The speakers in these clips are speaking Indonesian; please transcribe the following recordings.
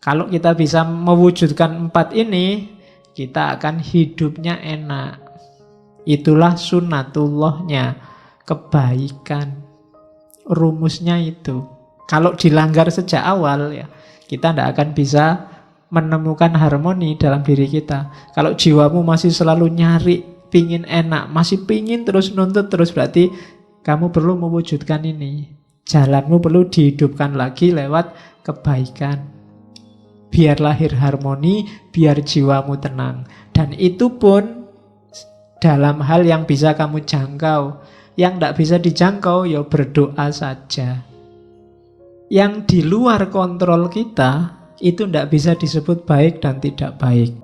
Kalau kita bisa mewujudkan 4 ini, kita akan hidupnya enak. Itulah sunnatullahnya, kebaikan. Rumusnya itu. Kalau dilanggar sejak awal, ya kita tidak akan bisa menemukan harmoni dalam diri kita. Kalau jiwamu masih selalu nyari, pingin enak, masih pingin terus nuntut terus, berarti kamu perlu mewujudkan ini. Jalanmu perlu dihidupkan lagi lewat kebaikan. Biar lahir harmoni, biar jiwamu tenang. Dan itu pun dalam hal yang bisa kamu jangkau. Yang tidak bisa dijangkau, ya berdoa saja. Yang di luar kontrol kita, itu tidak bisa disebut baik dan tidak baik.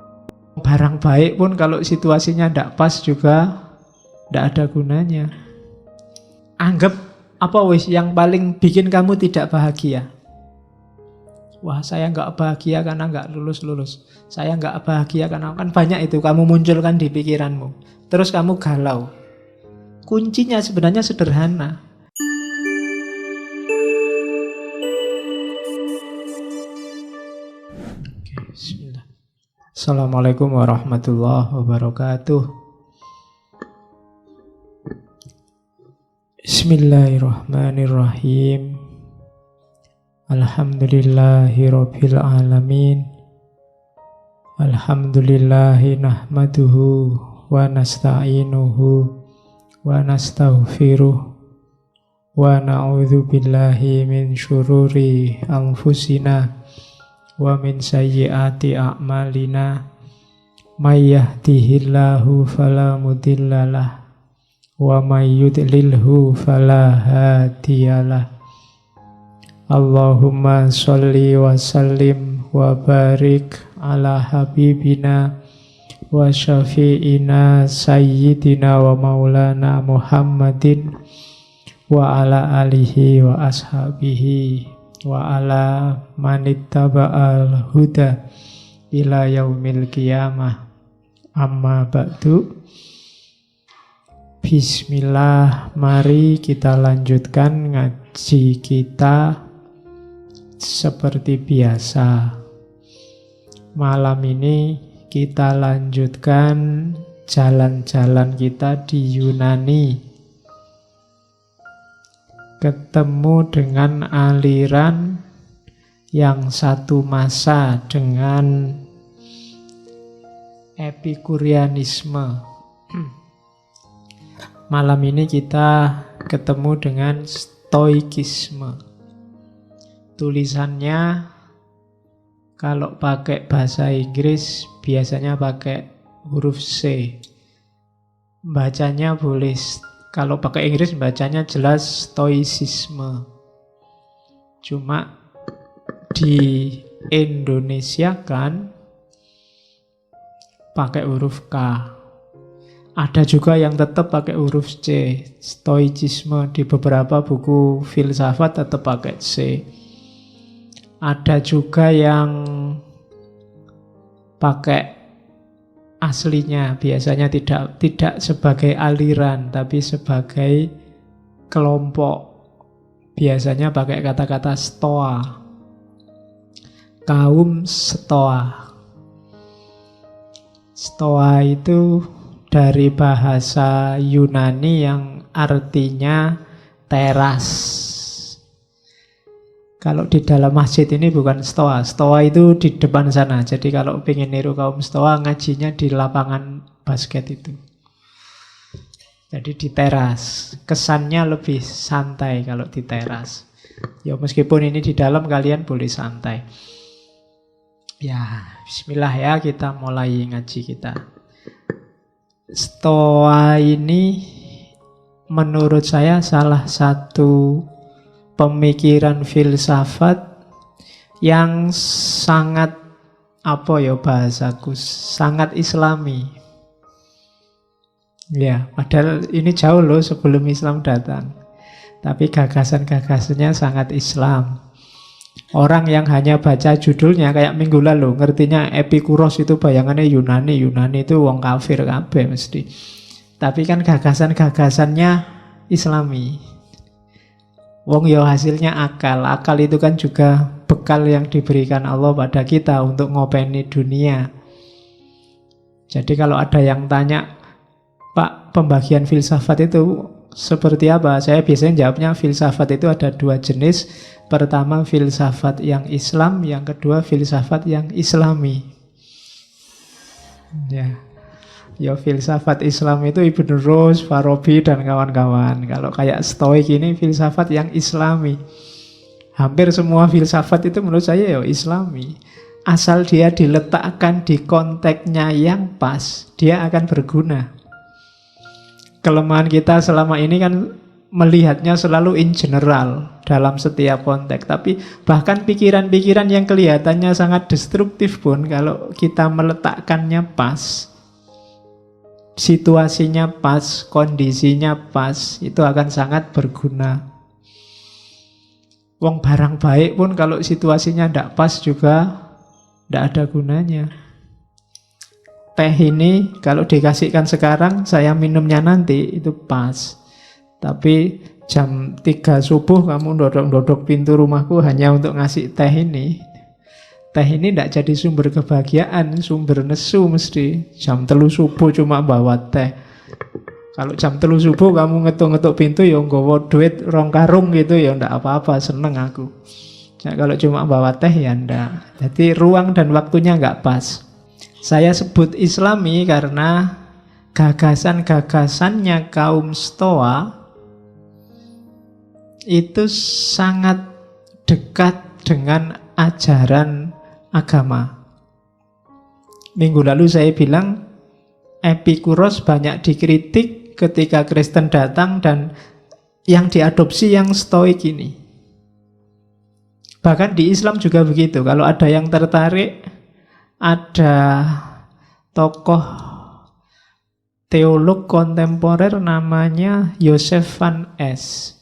Barang baik pun kalau situasinya tidak pas juga tidak ada gunanya. Anggap apa yang paling bikin kamu tidak bahagia? Wah, saya nggak bahagia karena nggak lulus-lulus. Saya nggak bahagia karena, kan banyak itu kamu munculkan di pikiranmu. Terus kamu galau. Kuncinya sebenarnya sederhana. Oke, bismillah. Assalamualaikum warahmatullahi wabarakatuh. Bismillahirrahmanirrahim. Alhamdulillahi rabbil alamin. Alhamdulillahi nahmaduhu wa nasta'inuhu wa nastaghfiruh wa na'udzu billahi min syururi anfusina wa min sayyiati a'malina. May yahdihillahu fala mudhillalah wa may yudlilhu fala hadiyalah. Allahumma sholli wa sallim wa barik ala habibina wa syafi'ina sayyidina wa maulana Muhammadin wa ala alihi wa ashabihi wa ala manittaba'al huda ila yaumil qiyamah. Amma ba'du. Bismillah, mari kita lanjutkan ngaji kita seperti biasa. Malam ini kita lanjutkan jalan-jalan kita di Yunani. Ketemu dengan aliran yang satu masa dengan Epikurianisme. Malam ini kita ketemu dengan Stoikisme. Tulisannya kalau pakai bahasa Inggris biasanya pakai huruf C. Bacanya boleh, kalau pakai Inggris bacanya jelas Stoicisme. Cuma di Indonesia kan pakai huruf K. Ada juga yang tetap pakai huruf C. Stoicisme di beberapa buku filsafat tetap pakai C. Ada juga yang pakai aslinya, biasanya tidak sebagai aliran tapi sebagai kelompok. Biasanya pakai kata-kata Stoa. Kaum Stoa. Stoa itu dari bahasa Yunani yang artinya teras. Kalau di dalam masjid ini bukan stoa. Stoa itu di depan sana. Jadi kalau pengen niru kaum stoa, ngajinya di lapangan basket itu. Jadi di teras. Kesannya lebih santai kalau di teras. Ya meskipun ini di dalam kalian boleh santai. Ya, bismillah ya, kita mulai ngaji kita. Stoa ini menurut saya salah satu pemikiran filsafat yang sangat, apa ya bahasaku, sangat islami. Ya, padahal ini jauh loh sebelum Islam datang. Tapi gagasan-gagasannya sangat Islam. Orang yang hanya baca judulnya kayak minggu lalu, ngertinya Epikuros itu bayangannya Yunani. Yunani itu wong kafir kabeh mesti. Tapi kan gagasan-gagasannya Islami. Wong ya hasilnya akal. Akal itu kan juga bekal yang diberikan Allah pada kita untuk ngopeni dunia. Jadi kalau ada yang tanya, Pak, pembagian filsafat itu seperti apa? Saya biasanya jawabnya filsafat itu ada dua jenis. Pertama filsafat yang Islam, yang kedua filsafat yang Islami. Ya filsafat Islam itu Ibn Rushd, Farabi dan kawan-kawan. Kalau kayak Stoik ini filsafat yang Islami. Hampir semua filsafat itu menurut saya ya Islami. Asal dia diletakkan di konteksnya yang pas, dia akan berguna. Kelemahan kita selama ini kan melihatnya selalu in general dalam setiap konteks. Tapi bahkan pikiran-pikiran yang kelihatannya sangat destruktif pun kalau kita meletakkannya pas, situasinya pas, kondisinya pas, itu akan sangat berguna. Wong barang baik pun kalau situasinya tidak pas juga tidak ada gunanya. Teh ini kalau dikasihkan sekarang, saya minumnya nanti, itu pas. Tapi jam 3 subuh kamu dodok-dodok pintu rumahku hanya untuk ngasih teh ini. Teh ini tidak jadi sumber kebahagiaan, sumber nesu mesti. Jam 3 subuh cuma bawa teh. Kalau jam 3 subuh kamu ngetuk-ngetuk pintu ya nggawa duit 2 karung gitu ya ndak apa-apa, seneng aku. Nah, kalau cuma bawa teh ya ndak. Jadi ruang dan waktunya nggak pas. Saya sebut Islami karena gagasan-gagasannya kaum Stoa itu sangat dekat dengan ajaran agama. Minggu lalu saya bilang Epikuros banyak dikritik ketika Kristen datang dan yang diadopsi yang Stoik ini. Bahkan di Islam juga begitu. Kalau ada yang tertarik, ada tokoh teolog kontemporer namanya Joseph Van Es.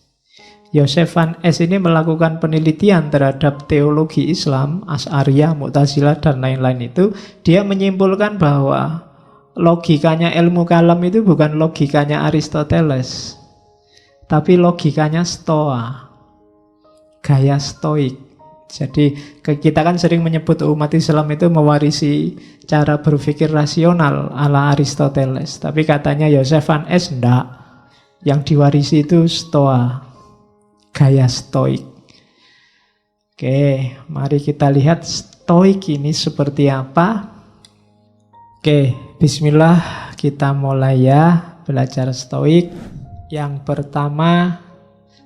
Joseph Van Es ini melakukan penelitian terhadap teologi Islam, Asy'ariyah, Mu'tazilah, dan lain-lain itu. Dia menyimpulkan bahwa logikanya ilmu kalam itu bukan logikanya Aristoteles, tapi logikanya Stoa, gaya Stoik. Jadi kita kan sering menyebut umat Islam itu mewarisi cara berpikir rasional ala Aristoteles, tapi katanya Joseph Van Es enggak. Yang diwarisi itu Stoa, gaya Stoik. Oke, mari kita lihat Stoik ini seperti apa. Oke, bismillah, kita mulai ya belajar Stoik. Yang pertama,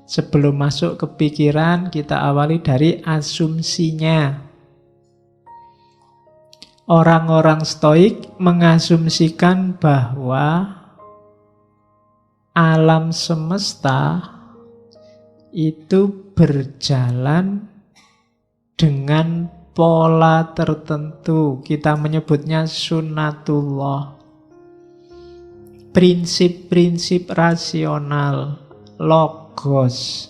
sebelum masuk ke pikiran, kita awali dari asumsinya. Orang-orang Stoik mengasumsikan bahwa alam semesta itu berjalan dengan pola tertentu. Kita menyebutnya sunnatullah. Prinsip-prinsip rasional, logos.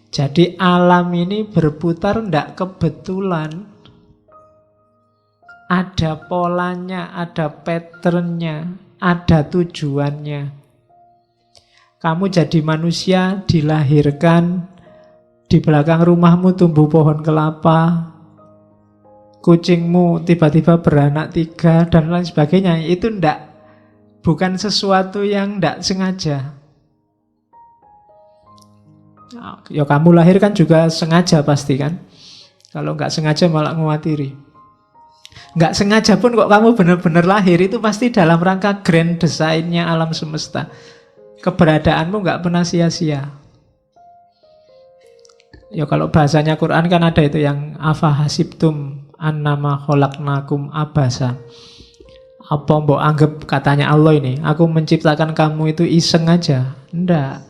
Jadi alam ini berputar tidak kebetulan. Ada polanya, ada patternnya, ada tujuannya. Kamu jadi manusia, dilahirkan, di belakang rumahmu tumbuh pohon kelapa, kucingmu tiba-tiba beranak 3, dan lain sebagainya. Itu bukan sesuatu yang tidak sengaja. Ya kamu lahir kan juga sengaja pasti kan. Kalau nggak sengaja malah ngewatiri. Nggak sengaja pun kok kamu benar-benar lahir, itu pasti dalam rangka grand desainnya alam semesta. Keberadaanmu nggak pernah sia-sia. Ya kalau bahasanya Quran kan ada itu yang afahasibtum annama khalaqnakum abasa. Apa mbok anggap katanya Allah ini, aku menciptakan kamu itu iseng aja? Enggak.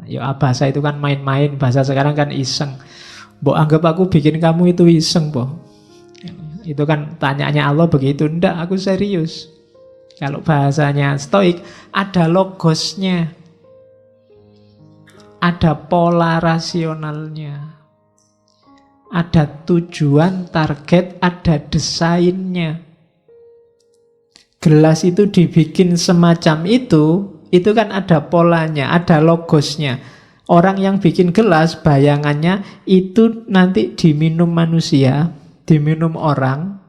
Ya abasa itu kan main-main, bahasa sekarang kan iseng. Mbok anggap aku bikin kamu itu iseng, po. Itu kan tanyaannya Allah begitu. Enggak, aku serius. Kalau bahasanya Stoik, ada logosnya, ada pola rasionalnya, ada tujuan, target, ada desainnya. Gelas itu dibikin semacam itu kan ada polanya, ada logosnya, Orang yang bikin gelas, bayangannya itu nanti diminum manusia, diminum orang.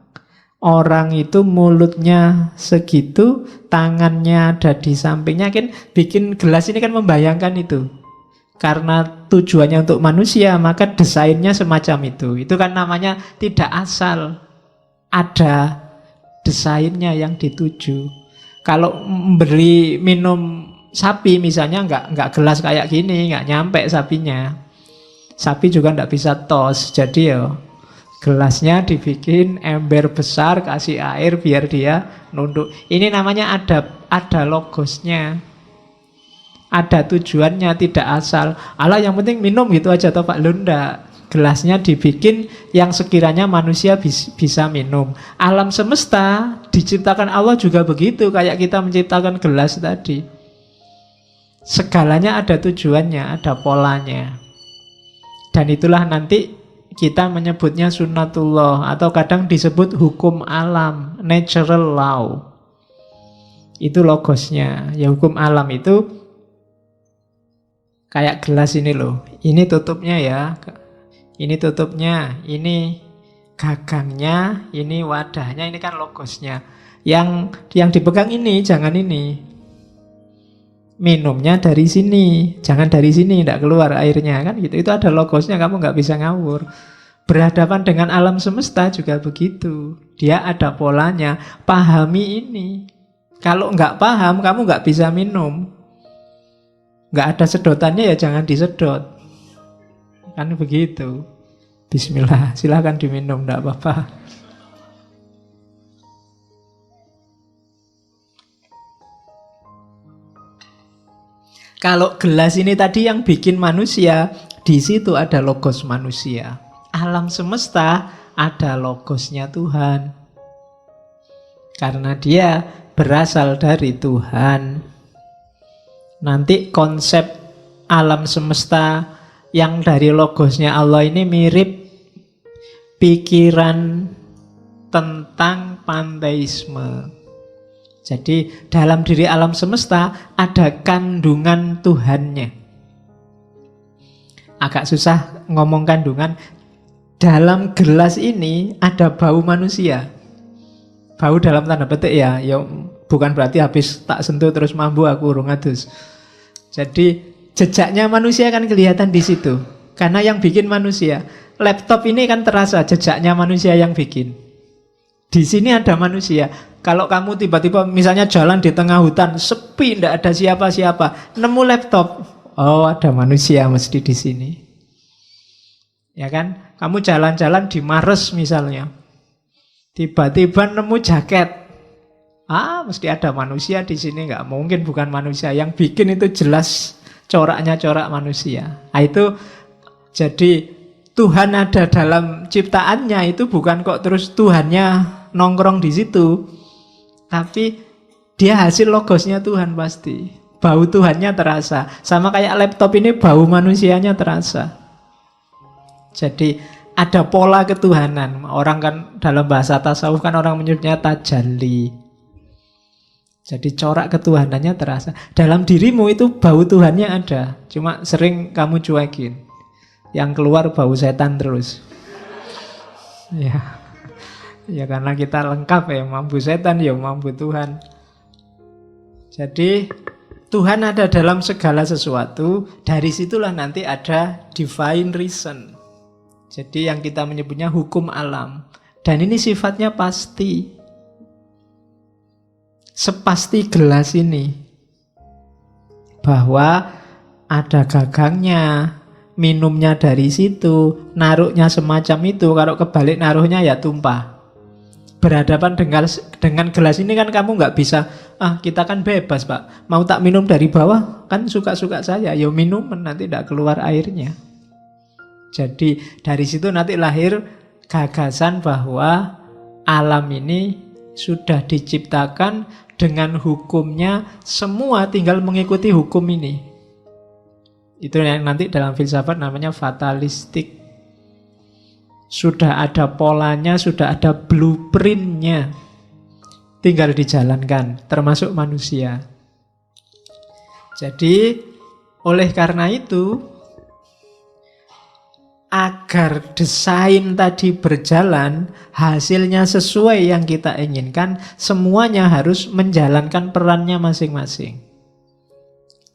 Orang itu mulutnya segitu, tangannya ada di sampingnya, kan bikin gelas ini kan membayangkan itu. Karena tujuannya untuk manusia, maka desainnya semacam itu. Itu kan namanya tidak asal. Ada desainnya yang dituju. Kalau memberi minum sapi misalnya, nggak gelas kayak gini, nggak nyampe sapinya. Sapi juga nggak bisa tos. Jadi ya gelasnya dibikin ember besar, kasih air biar dia nunduk. Ini namanya ada logosnya. Ada tujuannya, tidak asal. Alah yang penting minum gitu aja toh Pak Lunda. Gelasnya dibikin yang sekiranya manusia bisa minum. Alam semesta diciptakan Allah juga begitu, kayak kita menciptakan gelas tadi. Segalanya ada tujuannya, ada polanya. Dan itulah nanti kita menyebutnya sunnatullah, atau kadang disebut hukum alam, natural law. Itu logosnya. Ya hukum alam itu kayak gelas ini loh. Ini tutupnya ya. Ini tutupnya, ini gagangnya, ini wadahnya, ini kan logosnya. Yang dipegang ini, jangan ini. Minumnya dari sini, jangan dari sini, tidak keluar airnya kan gitu. Itu ada logosnya, kamu nggak bisa ngawur. Berhadapan dengan alam semesta juga begitu. Dia ada polanya. Pahami ini. Kalau nggak paham, kamu nggak bisa minum. Nggak ada sedotannya ya jangan disedot. Kan begitu. Bismillah, silahkan diminum, nggak apa-apa. Kalau gelas ini tadi yang bikin manusia, di situ ada logos manusia. Alam semesta ada logosnya Tuhan. Karena dia berasal dari Tuhan. Nanti konsep alam semesta yang dari logosnya Allah ini mirip pikiran tentang panteisme. Jadi dalam diri alam semesta ada kandungan Tuhannya. Agak susah ngomong kandungan. Dalam gelas ini ada bau manusia. Bau dalam tanda petik ya, bukan berarti habis tak sentuh terus mambu aku urung adus. Jadi jejaknya manusia kan kelihatan di situ. Karena yang bikin manusia. Laptop ini kan terasa jejaknya manusia yang bikin. Di sini ada manusia. Kalau kamu tiba-tiba misalnya jalan di tengah hutan, sepi, tidak ada siapa-siapa, nemu laptop, oh ada manusia mesti di sini. Ya kan? Kamu jalan-jalan di Mares misalnya, tiba-tiba nemu jaket, mesti ada manusia di sini, nggak mungkin bukan manusia. Yang bikin itu jelas coraknya corak manusia. Itu jadi Tuhan ada dalam ciptaannya itu bukan kok terus Tuhannya nongkrong di situ, tapi dia hasil logosnya Tuhan pasti. Bau Tuhannya terasa. Sama kayak laptop ini bau manusianya terasa. Jadi ada pola ketuhanan. Orang kan dalam bahasa tasawuf kan orang menyebutnya tajalli. Jadi corak ketuhanannya terasa. Dalam dirimu itu bau Tuhannya ada. Cuma sering kamu cuekin. Yang keluar bau setan terus. Ya. Ya karena kita lengkap ya, mampu setan ya mampu Tuhan. Jadi Tuhan ada dalam segala sesuatu. Dari situlah nanti ada divine reason. Jadi yang kita menyebutnya hukum alam. Dan ini sifatnya pasti. Sepasti gelas ini. Bahwa ada gagangnya, minumnya dari situ, naruhnya semacam itu. Kalau kebalik naruhnya ya tumpah. Berhadapan dengan gelas ini kan kamu nggak bisa, kita kan bebas Pak, mau tak minum dari bawah kan suka-suka saya, ya minum nanti tidak keluar airnya. Jadi dari situ nanti lahir gagasan bahwa alam ini sudah diciptakan dengan hukumnya, semua tinggal mengikuti hukum ini. Itu yang nanti dalam filsafat namanya fatalistik. Sudah ada polanya, sudah ada blueprintnya, tinggal dijalankan, termasuk manusia. Jadi Oleh karena itu, agar desain tadi berjalan, hasilnya sesuai yang kita inginkan, semuanya harus menjalankan perannya masing-masing.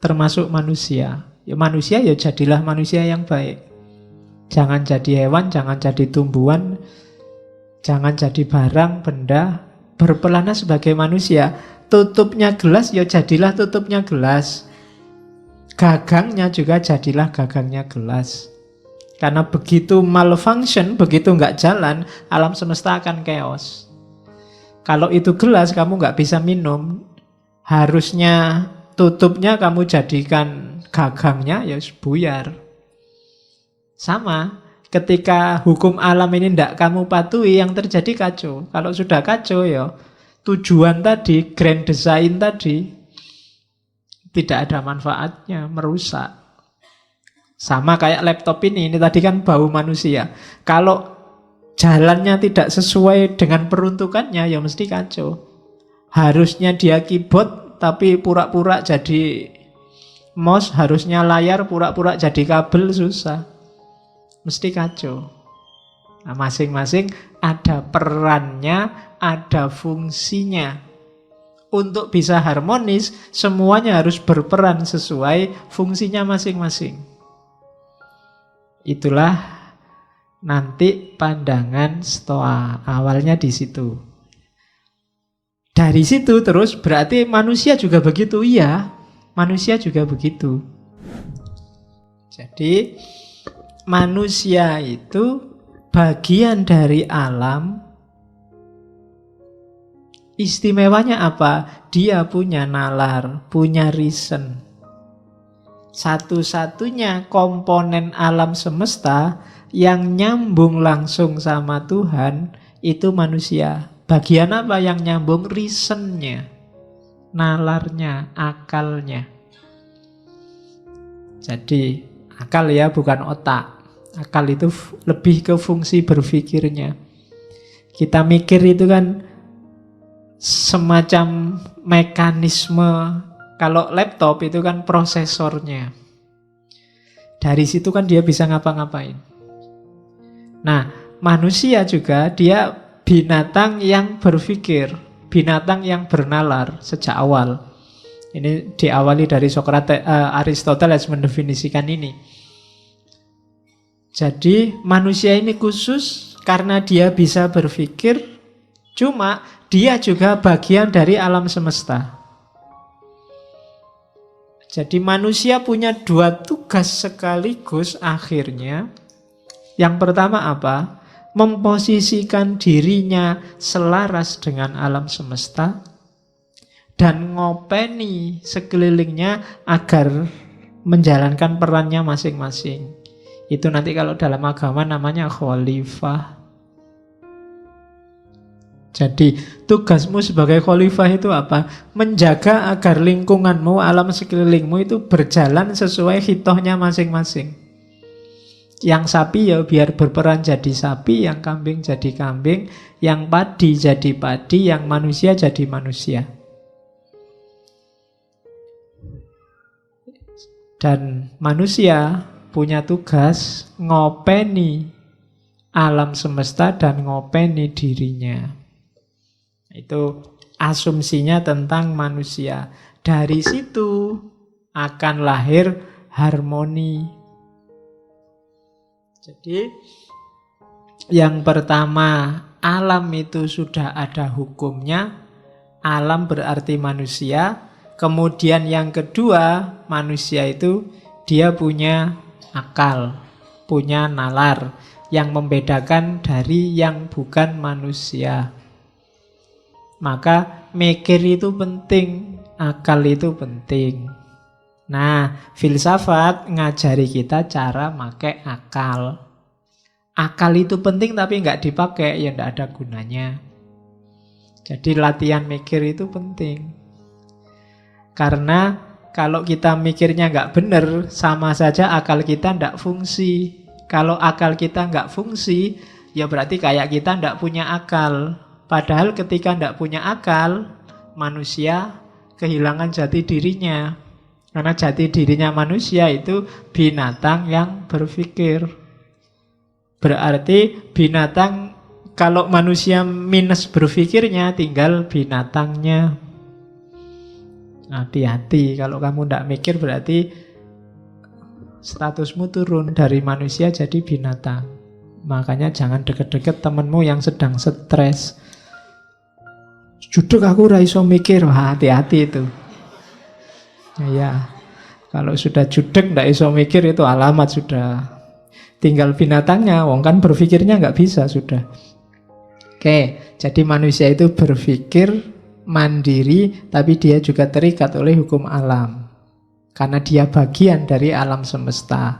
Termasuk manusia. Ya manusia ya jadilah manusia yang baik. Jangan jadi hewan, jangan jadi tumbuhan, jangan jadi barang, benda. Berpelana sebagai manusia. Tutupnya gelas, ya jadilah tutupnya gelas. Gagangnya juga jadilah gagangnya gelas. Karena begitu malfunction, begitu nggak jalan, alam semesta akan chaos. Kalau itu gelas, kamu nggak bisa minum. Harusnya tutupnya kamu jadikan gagangnya, ya buyar. Sama, ketika hukum alam ini tidak kamu patuhi, yang terjadi kacau. Kalau sudah kacau, ya tujuan tadi, grand design tadi, tidak ada manfaatnya, merusak. Sama kayak laptop ini tadi kan bau manusia. Kalau jalannya tidak sesuai dengan peruntukannya, ya mesti kacau. Harusnya dia keyboard, tapi pura-pura jadi mouse. Harusnya layar, pura-pura jadi kabel, susah. Mesti kacau. Nah, masing-masing ada perannya, ada fungsinya. Untuk bisa harmonis, semuanya harus berperan sesuai fungsinya masing-masing. Itulah nanti pandangan Stoa. Awalnya di situ. Dari situ terus berarti manusia juga begitu. Iya, manusia juga begitu. Jadi manusia itu bagian dari alam. Istimewanya apa? Dia punya nalar, punya reason. Satu-satunya komponen alam semesta yang nyambung langsung sama Tuhan itu manusia. Bagian apa yang nyambung? Reasonnya, nalarnya, akalnya. Jadi akal ya, bukan otak. Akal itu lebih ke fungsi berpikirnya. Kita mikir itu kan semacam mekanisme. Kalau laptop itu kan prosesornya. Dari situ kan dia bisa ngapa-ngapain. Nah, manusia juga dia binatang yang berpikir, binatang yang bernalar sejak awal. Ini diawali dari Socrates, Aristoteles mendefinisikan ini. Jadi manusia ini khusus karena dia bisa berpikir, cuma dia juga bagian dari alam semesta. Jadi manusia punya dua tugas sekaligus akhirnya. Yang pertama apa? Memposisikan dirinya selaras dengan alam semesta dan ngopeni sekelilingnya agar menjalankan perannya masing-masing. Itu nanti kalau dalam agama namanya khalifah. Jadi tugasmu sebagai khalifah itu apa? Menjaga agar lingkunganmu, alam sekelilingmu itu berjalan sesuai hitohnya masing-masing. Yang sapi ya biar berperan jadi sapi, yang kambing jadi kambing, yang padi jadi padi, yang manusia jadi manusia. Dan manusia punya tugas ngopeni alam semesta dan ngopeni dirinya. Itu asumsinya tentang manusia. Dari situ akan lahir harmoni. Jadi yang pertama, alam itu sudah ada hukumnya. Alam berarti manusia. Kemudian yang kedua, manusia itu dia punya akal, punya nalar yang membedakan dari yang bukan manusia. Maka mikir itu penting, akal itu penting. Nah, filsafat ngajari kita cara pakai akal. Akal itu penting tapi nggak dipakai, ya nggak ada gunanya. Jadi latihan mikir itu penting. Karena kalau kita mikirnya nggak benar, sama saja akal kita nggak fungsi. Kalau akal kita nggak fungsi, ya berarti kayak kita nggak punya akal. Padahal ketika nggak punya akal, manusia kehilangan jati dirinya. Karena jati dirinya manusia itu binatang yang berpikir. Berarti binatang, kalau manusia minus berpikirnya, tinggal binatangnya. Hati-hati, kalau kamu tidak mikir berarti statusmu turun dari manusia jadi binatang. Makanya jangan deket-deket temenmu yang sedang stres. Judek aku ra iso mikir, wah hati-hati itu. Ya, kalau sudah judek ndak iso mikir itu alamat sudah. Tinggal binatangnya, wong kan berpikirnya nggak bisa sudah. Oke, jadi manusia itu berpikir mandiri, tapi dia juga terikat oleh hukum alam. Karena dia bagian dari alam semesta.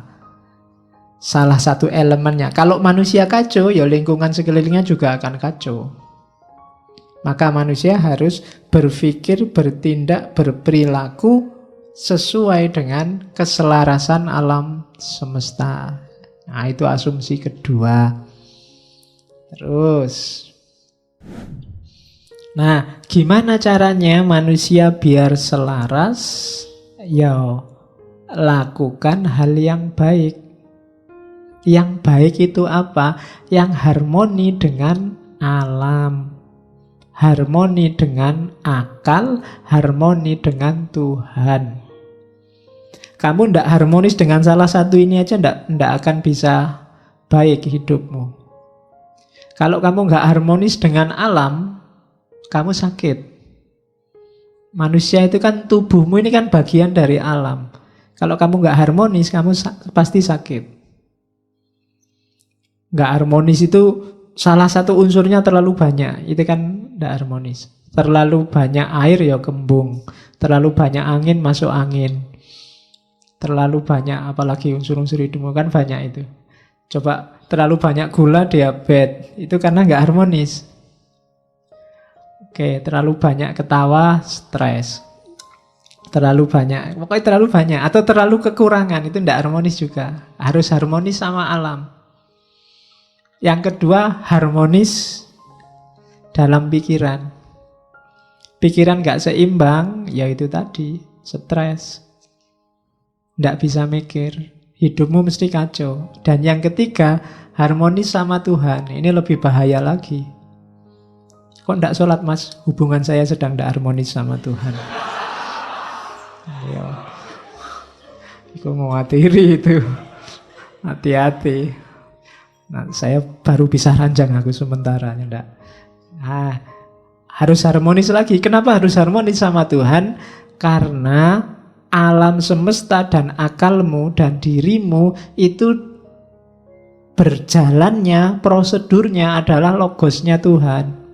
Salah satu elemennya. Kalau manusia kacau, ya lingkungan sekelilingnya juga akan kacau. Maka manusia harus berpikir, bertindak, berperilaku sesuai dengan keselarasan alam semesta. Nah, itu asumsi kedua. Terus, nah, gimana caranya manusia biar selaras? Ya, lakukan hal yang baik. Yang baik itu apa? Yang harmoni dengan alam, harmoni dengan akal, harmoni dengan Tuhan. Kamu tidak harmonis dengan salah satu ini aja, tidak akan bisa baik hidupmu. Kalau kamu nggak harmonis dengan alam, kamu sakit. Manusia itu kan, tubuhmu ini kan bagian dari alam. Kalau kamu nggak harmonis, kamu pasti sakit. Nggak harmonis itu salah satu unsurnya terlalu banyak. Itu kan nggak harmonis. Terlalu banyak air ya kembung. Terlalu banyak angin masuk angin. Terlalu banyak, apalagi unsur-unsur hidupmu kan banyak itu. Coba terlalu banyak gula, diabetes. Itu karena nggak harmonis. Oke, terlalu banyak ketawa, stres. Terlalu banyak, pokoknya terlalu banyak. Atau terlalu kekurangan, itu nggak harmonis juga. Harus harmonis sama alam. Yang kedua, harmonis dalam pikiran. Pikiran nggak seimbang, ya itu tadi, stres. Nggak bisa mikir, hidupmu mesti kacau. Dan yang ketiga, harmonis sama Tuhan. Ini lebih bahaya lagi. Kok nggak sholat mas? Hubungan saya sedang nggak harmonis sama Tuhan. Ayo. Aku mau ngatiri itu. Hati-hati. Nah, saya baru bisa ranjang aku sementara. Enggak. Nah, harus harmonis lagi. Kenapa harus harmonis sama Tuhan? Karena alam semesta dan akalmu dan dirimu itu berjalannya, prosedurnya adalah logosnya Tuhan.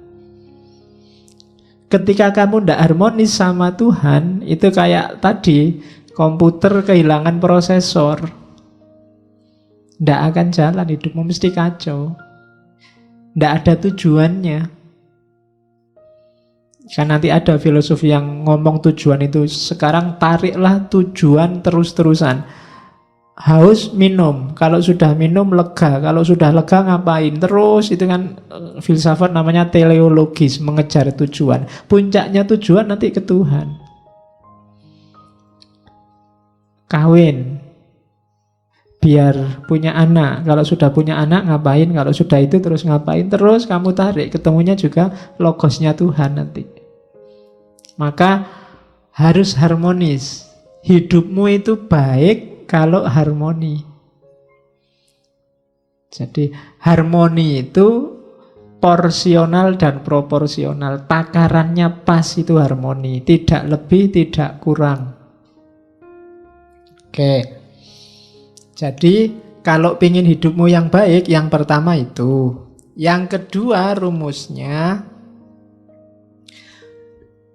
Ketika kamu tidak harmonis sama Tuhan, itu kayak tadi, komputer kehilangan prosesor. Tidak akan jalan, hidupmu mesti kacau. Tidak ada tujuannya. Kan nanti ada filosofi yang ngomong tujuan itu. Sekarang tariklah tujuan terus-terusan. Haus, minum. Kalau sudah minum, lega. Kalau sudah lega, ngapain? Terus, itu kan filsafat namanya teleologis, mengejar tujuan. Puncaknya tujuan nanti ke Tuhan. Kawin. Biar punya anak. Kalau sudah punya anak, ngapain? Kalau sudah itu, terus ngapain? Terus kamu tarik. Ketemunya juga logosnya Tuhan nanti. Maka harus harmonis. Hidupmu itu baik kalau harmoni. Jadi harmoni itu porsional dan proporsional. Takarannya pas itu harmoni. Tidak lebih, tidak kurang. Oke. Jadi kalau ingin hidupmu yang baik, yang pertama itu. Yang kedua rumusnya,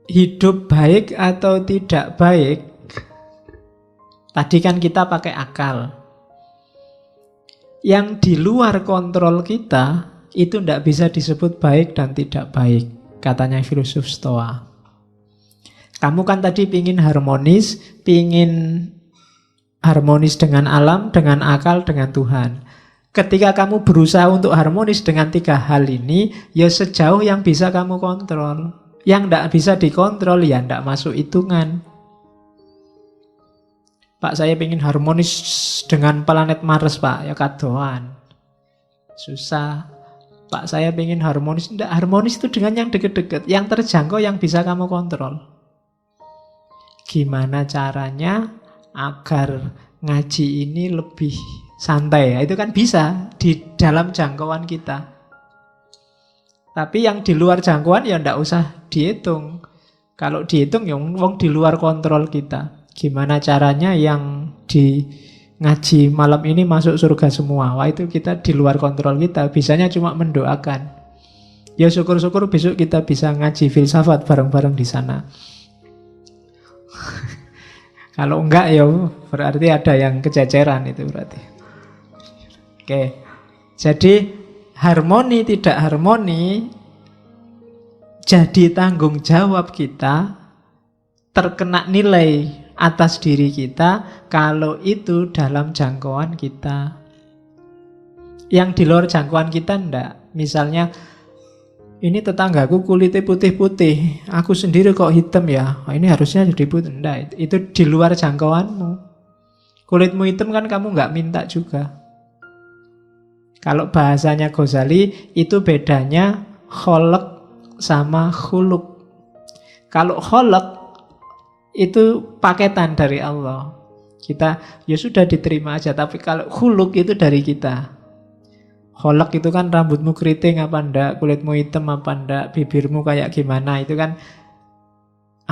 hidup baik atau tidak baik, tadi kan kita pakai akal. Yang di luar kontrol kita, itu tidak bisa disebut baik dan tidak baik, katanya filosof Stoa. Kamu kan tadi pingin harmonis dengan alam, dengan akal, dengan Tuhan. Ketika kamu berusaha untuk harmonis dengan tiga hal ini, ya sejauh yang bisa kamu kontrol. Yang tidak bisa dikontrol, ya tidak masuk hitungan. Pak, saya ingin harmonis dengan planet Mars, Pak. Ya kadoan. Susah. Pak, saya ingin harmonis. Tidak, harmonis itu dengan yang deket-deket, yang terjangkau, yang bisa kamu kontrol. Gimana caranya agar ngaji ini lebih santai? Ya, itu kan bisa di dalam jangkauan kita. Tapi yang di luar jangkauan ya tidak usah dihitung. Kalau dihitung ya wong di luar kontrol kita. Gimana caranya yang di ngaji malam ini masuk surga semua? Wah, itu kita di luar kontrol kita. Bisanya cuma mendoakan. Ya syukur-syukur besok kita bisa ngaji filsafat bareng-bareng di sana. Kalau enggak ya berarti ada yang kececeran itu berarti. Oke. Jadi harmoni tidak harmoni jadi tanggung jawab kita, terkena nilai atas diri kita kalau itu dalam jangkauan kita. Yang di luar jangkauan kita enggak. Misalnya, ini tetanggaku kulitnya putih-putih, aku sendiri kok hitam ya, ini harusnya jadi putih. Enggak, itu di luar jangkauanmu. Kulitmu hitam kan kamu enggak minta juga. Kalau bahasanya Ghazali, itu bedanya kholq sama khuluq. Kalau kholq itu paketan dari Allah. Kita ya sudah diterima aja. Tapi kalau khuluq itu dari kita. Kholq itu kan rambutmu keriting apa enggak, kulitmu hitam apa enggak, bibirmu kayak gimana, itu kan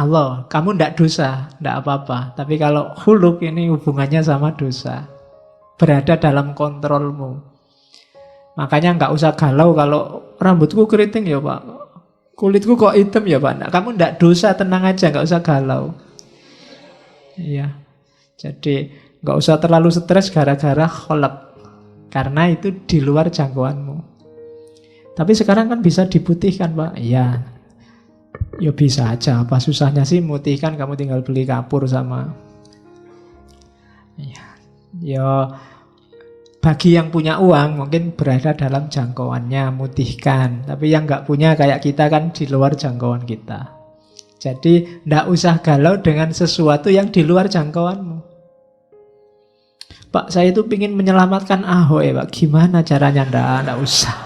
Allah. Kamu enggak dosa, enggak apa-apa. Tapi kalau khuluq ini hubungannya sama dosa, berada dalam kontrolmu. Makanya enggak usah galau kalau rambutku keriting ya Pak, kulitku kok hitam ya Pak. Nah, kamu enggak dosa, tenang aja, enggak usah galau. Iya. Jadi enggak usah terlalu stres gara-gara kholq, karena itu di luar jangkauanmu. Tapi sekarang kan bisa diputihkan, Pak. Iya. Ya bisa aja. Apa susahnya sih mutihkan? Kamu tinggal beli kapur sama. Iya. Ya bagi yang punya uang mungkin berada dalam jangkauannya, mutihkan. Tapi yang nggak punya kayak kita kan di luar jangkauan kita. Jadi nggak usah galau dengan sesuatu yang di luar jangkauanmu. Pak, saya itu ingin menyelamatkan Ahok ya Pak. Gimana caranya? Nggak usah.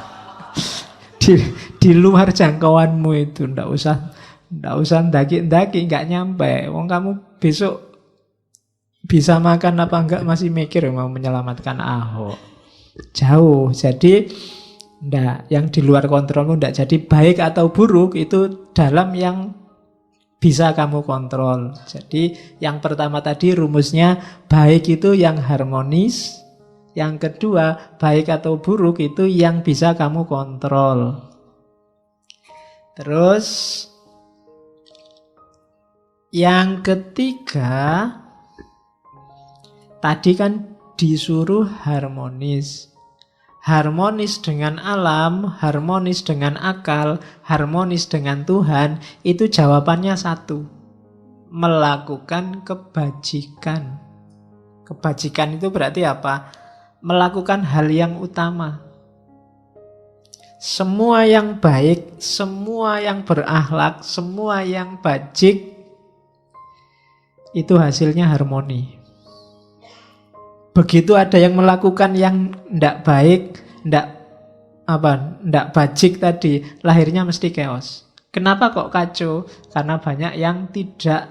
Di luar jangkauanmu itu nggak usah ndaki-ndaki, nggak nyampe. Wong kamu besok bisa makan apa enggak masih mikir mau menyelamatkan Ahok. Jauh. Jadi ndak, yang di luar kontrolmu ndak. Jadi baik atau buruk itu dalam yang bisa kamu kontrol. Jadi yang pertama tadi rumusnya, baik itu yang harmonis. Yang kedua, baik atau buruk itu yang bisa kamu kontrol. Terus yang ketiga, tadi kan disuruh harmonis. Harmonis dengan alam, harmonis dengan akal, harmonis dengan Tuhan, itu jawabannya satu. Melakukan kebajikan. Kebajikan itu berarti apa? Melakukan hal yang utama. Semua yang baik, semua yang berakhlak, semua yang bajik, itu hasilnya harmoni. Begitu ada yang melakukan yang tidak baik, tidak bajik tadi, lahirnya mesti chaos. Kenapa kok kacau? Karena banyak yang tidak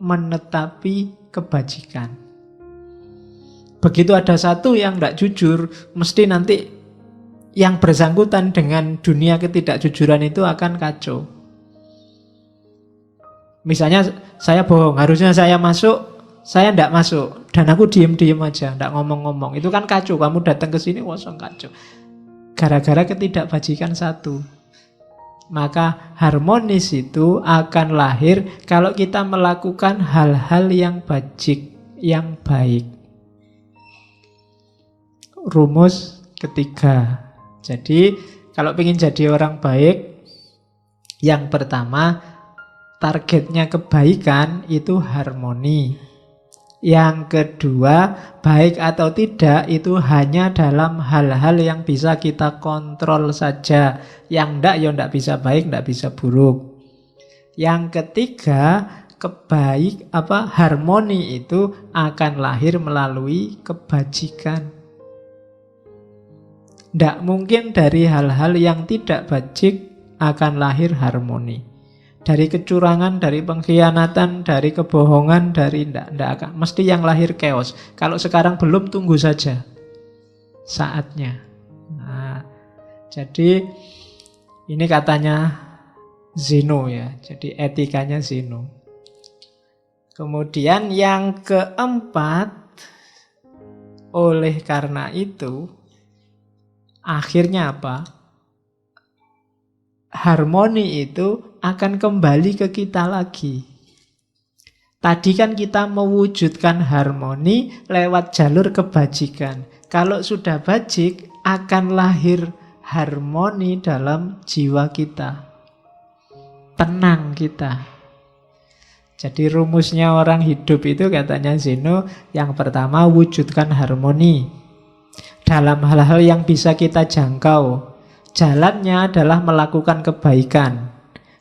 menetapi kebajikan. Begitu ada satu yang tidak jujur, mesti nanti yang bersangkutan dengan dunia ketidakjujuran itu akan kacau. Misalnya saya bohong, harusnya saya masuk, saya tidak masuk, dan aku diem-diem aja, tidak ngomong-ngomong. Itu kan kacau, kamu datang ke sini, kosong kacau. Gara-gara ketidakbajikan satu. Maka harmonis itu akan lahir kalau kita melakukan hal-hal yang bajik, yang baik. Rumus ketiga. Jadi, kalau ingin jadi orang baik, yang pertama, targetnya kebaikan itu harmoni. Yang kedua, baik atau tidak itu hanya dalam hal-hal yang bisa kita kontrol saja. Yang enggak, ya enggak bisa baik, enggak bisa buruk. Yang ketiga, harmoni itu akan lahir melalui kebajikan. Tidak mungkin dari hal-hal yang tidak bajik akan lahir harmoni. Dari kecurangan, dari pengkhianatan, dari kebohongan, dari tidak akan. Mesti yang lahir chaos. Kalau sekarang belum, tunggu saja saatnya. Nah, jadi ini katanya Zeno ya. Jadi etikanya Zeno. Kemudian yang keempat, oleh karena itu, akhirnya apa? Harmoni itu akan kembali ke kita lagi. Tadi kan kita mewujudkan harmoni lewat jalur kebajikan. Kalau sudah bajik, akan lahir harmoni dalam jiwa kita. Tenang kita. Jadi rumusnya orang hidup itu katanya Zeno, yang pertama wujudkan harmoni dalam hal-hal yang bisa kita jangkau. Jalannya adalah melakukan kebaikan.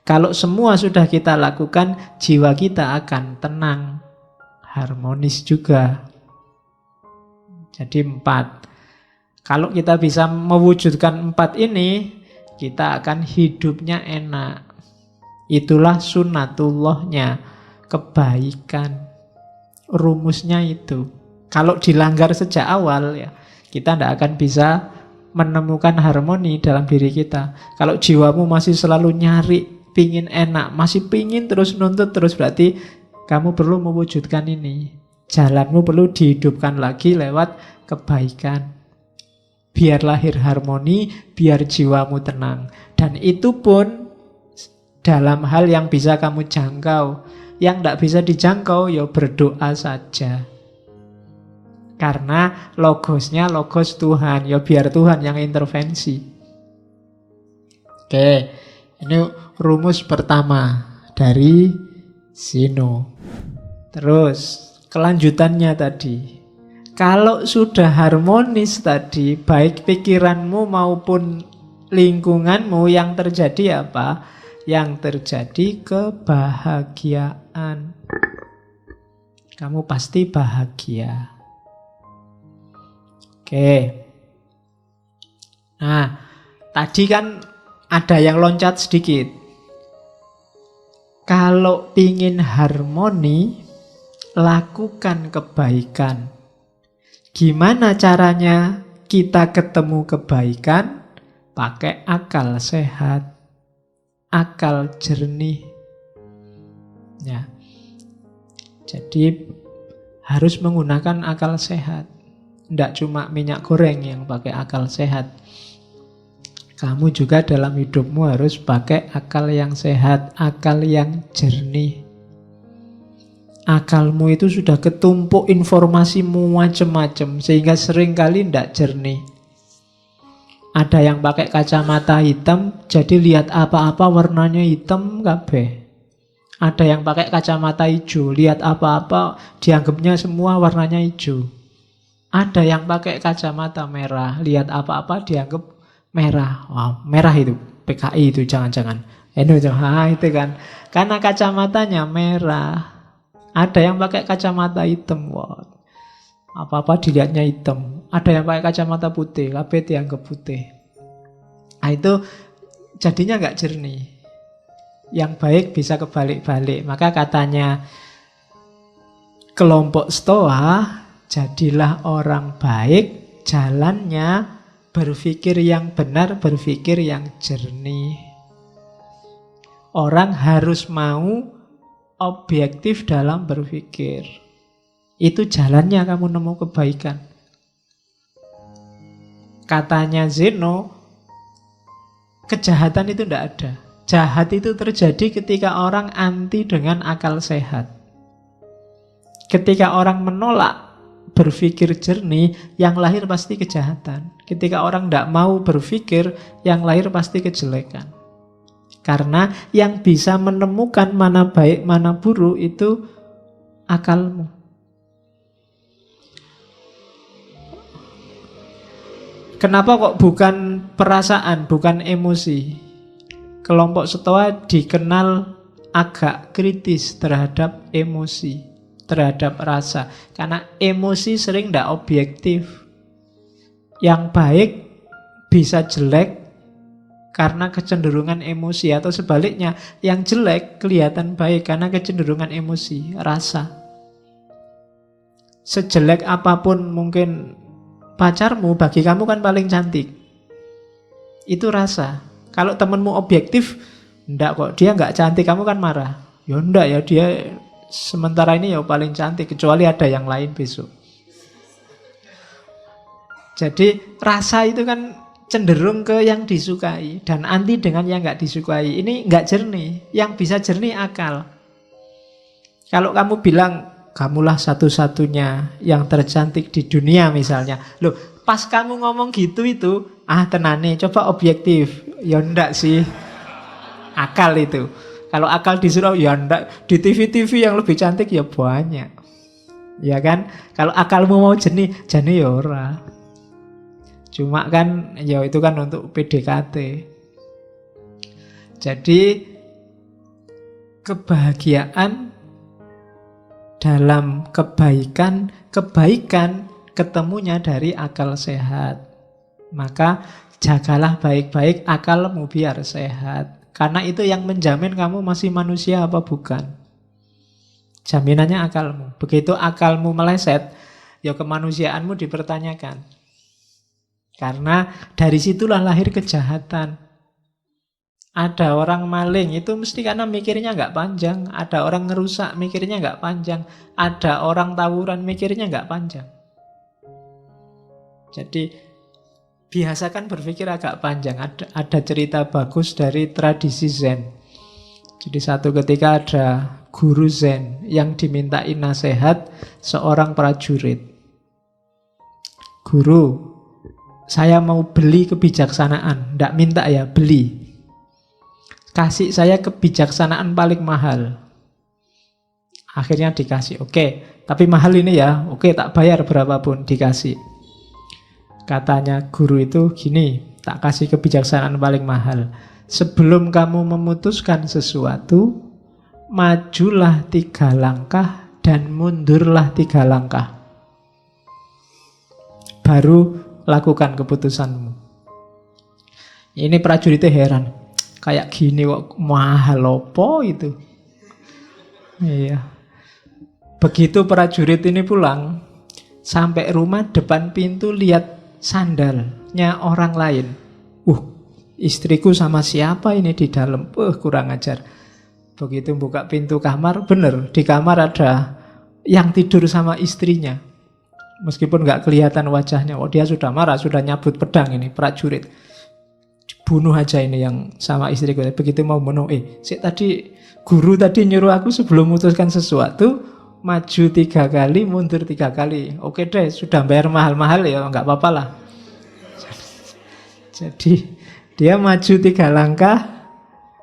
Kalau semua sudah kita lakukan, jiwa kita akan tenang, harmonis juga. Jadi 4. Kalau kita bisa mewujudkan 4 ini, kita akan hidupnya enak. Itulah sunnatullahnya, kebaikan. Rumusnya itu. Kalau dilanggar sejak awal, ya kita tidak akan bisa menemukan harmoni dalam diri kita. Kalau jiwamu masih selalu nyari, pingin enak, masih pingin terus nuntut terus, berarti kamu perlu mewujudkan ini. Jalanmu perlu dihidupkan lagi lewat kebaikan. Biar lahir harmoni, biar jiwamu tenang. Dan itu pun dalam hal yang bisa kamu jangkau. Yang tidak bisa dijangkau, ya berdoa saja. Karena logosnya logos Tuhan, ya biar Tuhan yang intervensi. Oke, ini rumus pertama dari Zeno. Terus kelanjutannya tadi, kalau sudah harmonis tadi, baik pikiranmu maupun lingkunganmu, yang terjadi apa? Yang terjadi kebahagiaan. Kamu pasti bahagia. Oke. Nah, tadi kan ada yang loncat sedikit. Kalau ingin harmoni, lakukan kebaikan. Gimana caranya kita ketemu kebaikan? Pakai akal sehat, akal jernih. Ya. Jadi harus menggunakan akal sehat. Tidak cuma minyak goreng yang pakai akal sehat. Kamu juga dalam hidupmu harus pakai akal yang sehat, akal yang jernih. Akalmu itu sudah ketumpuk informasimu macam-macam, sehingga seringkali tidak jernih. Ada yang pakai kacamata hitam, jadi lihat apa-apa warnanya hitam kabeh. Ada yang pakai kacamata hijau, lihat apa-apa dianggapnya semua warnanya hijau. Ada yang pakai kacamata merah, lihat apa-apa dianggap merah. Wow, merah itu, PKI itu jangan-jangan. Itu kan. Karena kacamatanya merah. Ada yang pakai kacamata hitam, wow. Apa-apa dilihatnya hitam. Ada yang pakai kacamata putih, kabeh dianggap putih. Nah, itu jadinya nggak jernih. Yang baik bisa kebalik-balik. Maka katanya kelompok Stoa, jadilah orang baik, jalannya berpikir yang benar, berpikir yang jernih. Orang harus mau objektif dalam berpikir. Itu jalannya kamu nemu kebaikan. Katanya Zeno, kejahatan itu tidak ada. Jahat itu terjadi ketika orang anti dengan akal sehat. Ketika orang menolak berpikir jernih, yang lahir pasti kejahatan. Ketika orang tidak mau berpikir, yang lahir pasti kejelekan. Karena yang bisa menemukan mana baik, mana buruk itu akalmu. Kenapa kok bukan perasaan, bukan emosi? Kelompok Stoa dikenal agak kritis terhadap emosi, terhadap rasa. Karena emosi sering tidak objektif. Yang baik bisa jelek karena kecenderungan emosi, atau sebaliknya, yang jelek kelihatan baik karena kecenderungan emosi, rasa. Sejelek apapun mungkin pacarmu, bagi kamu kan paling cantik. Itu rasa. Kalau temenmu objektif, enggak kok, dia enggak cantik, kamu kan marah. Ya enggak ya, dia sementara ini ya paling cantik, kecuali ada yang lain besok. Jadi rasa itu kan cenderung ke yang disukai dan anti dengan yang enggak disukai. Ini enggak jernih. Yang bisa jernih akal. Kalau kamu bilang, kamulah satu-satunya yang tercantik di dunia misalnya. Loh, pas kamu ngomong gitu itu, tenane, coba objektif. Ya enggak sih. Akal itu. Kalau akal disuruh, ya enggak. Di TV-TV yang lebih cantik ya banyak. Ya kan? Kalau akalmu mau jernih ya ora. Cuma kan, ya itu kan untuk PDKT. Jadi, kebahagiaan dalam kebaikan ketemunya dari akal sehat. Maka jagalah baik-baik akalmu biar sehat. Karena itu yang menjamin kamu masih manusia apa bukan. Jaminannya akalmu. Begitu akalmu meleset, ya kemanusiaanmu dipertanyakan. Karena dari situlah lahir kejahatan. Ada orang maling, itu mesti karena mikirnya nggak panjang. Ada orang ngerusak, mikirnya nggak panjang. Ada orang tawuran, mikirnya nggak panjang. Jadi biasakan berpikir agak panjang. Ada cerita bagus dari tradisi Zen. Jadi satu ketika ada guru Zen yang dimintai nasihat seorang prajurit. Guru, saya mau beli kebijaksanaan. Nggak minta ya, beli. Kasih saya kebijaksanaan paling mahal. Akhirnya dikasih. Oke, tapi mahal ini ya. Oke, tak bayar berapapun, dikasih. Katanya guru itu gini, tak kasih kebijaksanaan paling mahal. Sebelum kamu memutuskan sesuatu, majulah 3 langkah dan mundurlah 3 langkah. Baru lakukan keputusanmu. Ini prajuritnya heran. Kayak gini kok mahal apa itu? Iya. Begitu prajurit ini pulang, sampai rumah depan pintu lihat sandalnya orang lain. Istriku sama siapa ini di dalam? Kurang ajar. Begitu buka pintu kamar, bener di kamar ada yang tidur sama istrinya. Meskipun nggak kelihatan wajahnya, dia sudah marah, sudah nyabut pedang ini prajurit. Bunuh aja ini yang sama istriku. Begitu mau bunuh, tadi guru tadi nyuruh aku sebelum memutuskan sesuatu, maju 3 kali, mundur 3 kali. Oke deh, sudah bayar mahal-mahal ya, nggak apa-apa lah. Jadi dia maju 3 langkah,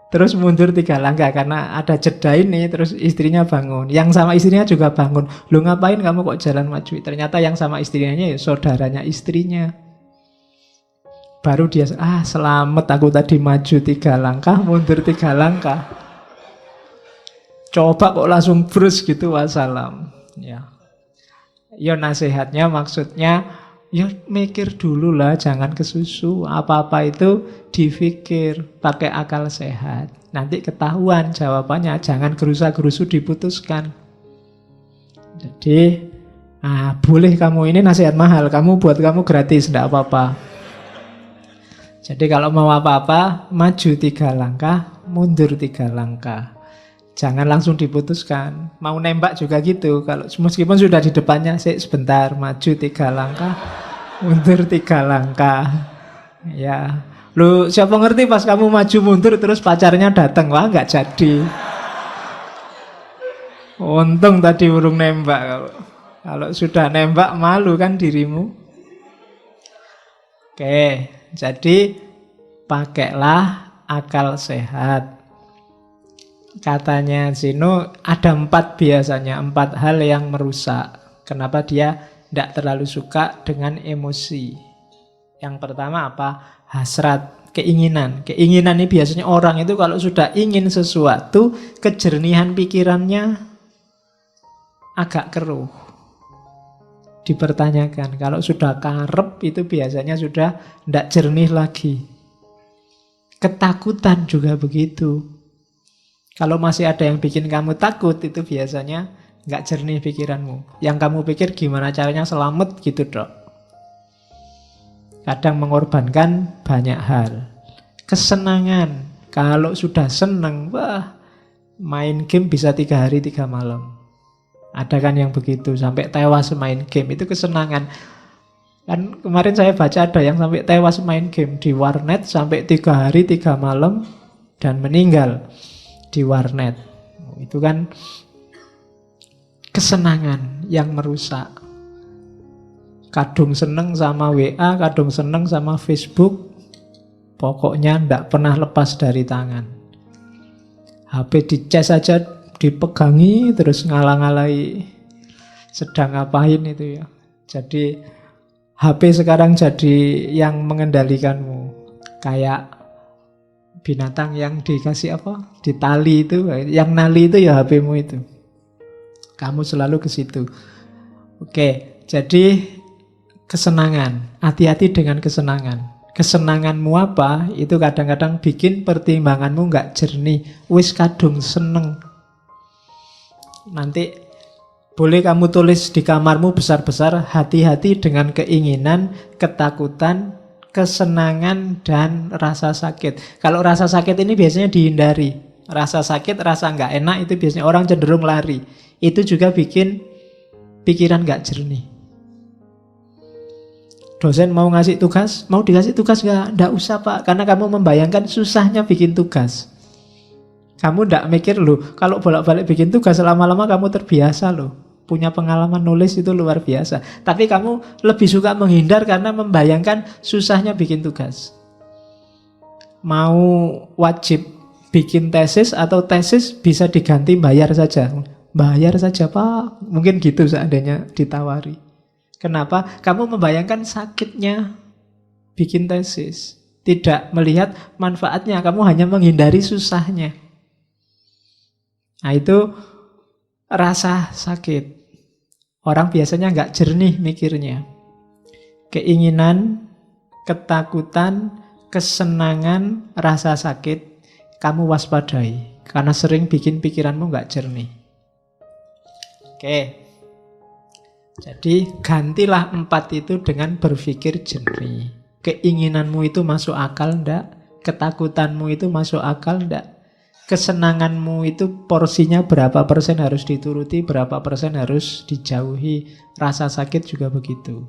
terus mundur 3 langkah karena ada jeda ini, terus istrinya bangun. Yang sama istrinya juga bangun. Lu ngapain kamu kok jalan maju? Ternyata yang sama istrinya ya saudaranya istrinya. Baru dia, selamat aku tadi maju 3 langkah, mundur 3 langkah. Coba kok langsung brus gitu, wassalam. Ya nasihatnya maksudnya, ya mikir dulu lah, jangan kesusu. Apa-apa itu dipikir, pakai akal sehat. Nanti ketahuan jawabannya, jangan gerusa-gerusu diputuskan. Jadi, boleh kamu, ini nasihat mahal, buat kamu gratis, enggak apa-apa. Jadi kalau mau apa-apa, maju 3 langkah, mundur 3 langkah. Jangan langsung diputuskan. Mau nembak juga gitu. Kalau meskipun sudah di depannya, sebentar, maju 3 langkah, mundur 3 langkah. Ya, lu siapa ngerti pas kamu maju mundur terus pacarnya datang, wah nggak jadi. Untung tadi urung nembak. Kalau sudah nembak malu kan dirimu. Oke. Jadi pakailah akal sehat. Katanya Zeno ada 4 biasanya, 4 hal yang merusak. Kenapa dia tidak terlalu suka dengan emosi? Yang pertama apa? Hasrat. keinginan. Keinginan ini biasanya orang itu kalau sudah ingin sesuatu, kejernihan pikirannya agak keruh. Dipertanyakan. Kalau sudah karep itu biasanya sudah tidak jernih lagi. Ketakutan juga begitu. Kalau masih ada yang bikin kamu takut, itu biasanya nggak jernih pikiranmu. Yang kamu pikir gimana caranya selamat gitu dok. Kadang mengorbankan banyak hal. Kesenangan. Kalau sudah seneng, wah, main game bisa 3 hari 3 malam. Ada kan yang begitu, sampai tewas main game, itu kesenangan. Kan kemarin saya baca ada yang sampai tewas main game di warnet sampai 3 hari 3 malam dan meninggal di warnet. Itu kan kesenangan yang merusak. Kadung seneng sama WA, kadung seneng sama Facebook, pokoknya ndak pernah lepas dari tangan. HP dicas aja dipegangi terus ngalang-alai sedang ngapain itu ya. Jadi HP sekarang jadi yang mengendalikanmu. Kayak binatang yang dikasih apa? Ditali itu, yang nali itu ya HP-mu itu. Kamu selalu ke situ. Oke, jadi kesenangan. Hati-hati dengan kesenangan. Kesenanganmu apa? Itu kadang-kadang bikin pertimbanganmu nggak jernih. Wis kadung seneng. Nanti boleh kamu tulis di kamarmu besar-besar, hati-hati dengan keinginan, ketakutan, kesenangan, dan rasa sakit. Kalau rasa sakit ini biasanya dihindari. Rasa sakit, rasa nggak enak itu biasanya orang cenderung lari. Itu juga bikin pikiran nggak jernih. Dosen mau ngasih tugas, mau dikasih tugas nggak? Nggak usah pak, karena kamu membayangkan susahnya bikin tugas. Kamu nggak mikir loh, kalau bolak-balik bikin tugas lama-lama kamu terbiasa loh. Punya pengalaman nulis itu luar biasa. Tapi kamu lebih suka menghindar karena membayangkan susahnya bikin tugas. Mau wajib bikin tesis atau tesis bisa diganti bayar saja. Bayar saja pak, mungkin gitu seandainya ditawari. Kenapa? Kamu membayangkan sakitnya bikin tesis. Tidak melihat manfaatnya, kamu hanya menghindari susahnya. Nah itu rasa sakit. Orang biasanya nggak jernih mikirnya. Keinginan, ketakutan, kesenangan, rasa sakit, kamu waspadai. Karena sering bikin pikiranmu nggak jernih. Oke. Jadi gantilah 4 itu dengan berpikir jernih. Keinginanmu itu masuk akal enggak? Ketakutanmu itu masuk akal enggak? Kesenanganmu itu porsinya berapa persen harus dituruti, berapa persen harus dijauhi. Rasa sakit juga begitu.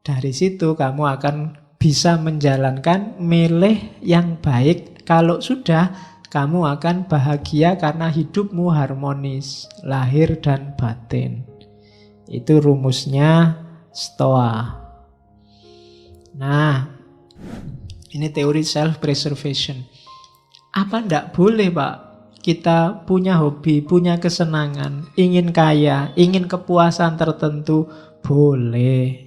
Dari situ kamu akan bisa menjalankan milih yang baik. Kalau sudah, kamu akan bahagia karena hidupmu harmonis, lahir dan batin. Itu rumusnya Stoa. Nah, ini teori self-preservation. Apa ndak boleh Pak? Kita punya hobi, punya kesenangan, ingin kaya, ingin kepuasan tertentu, boleh.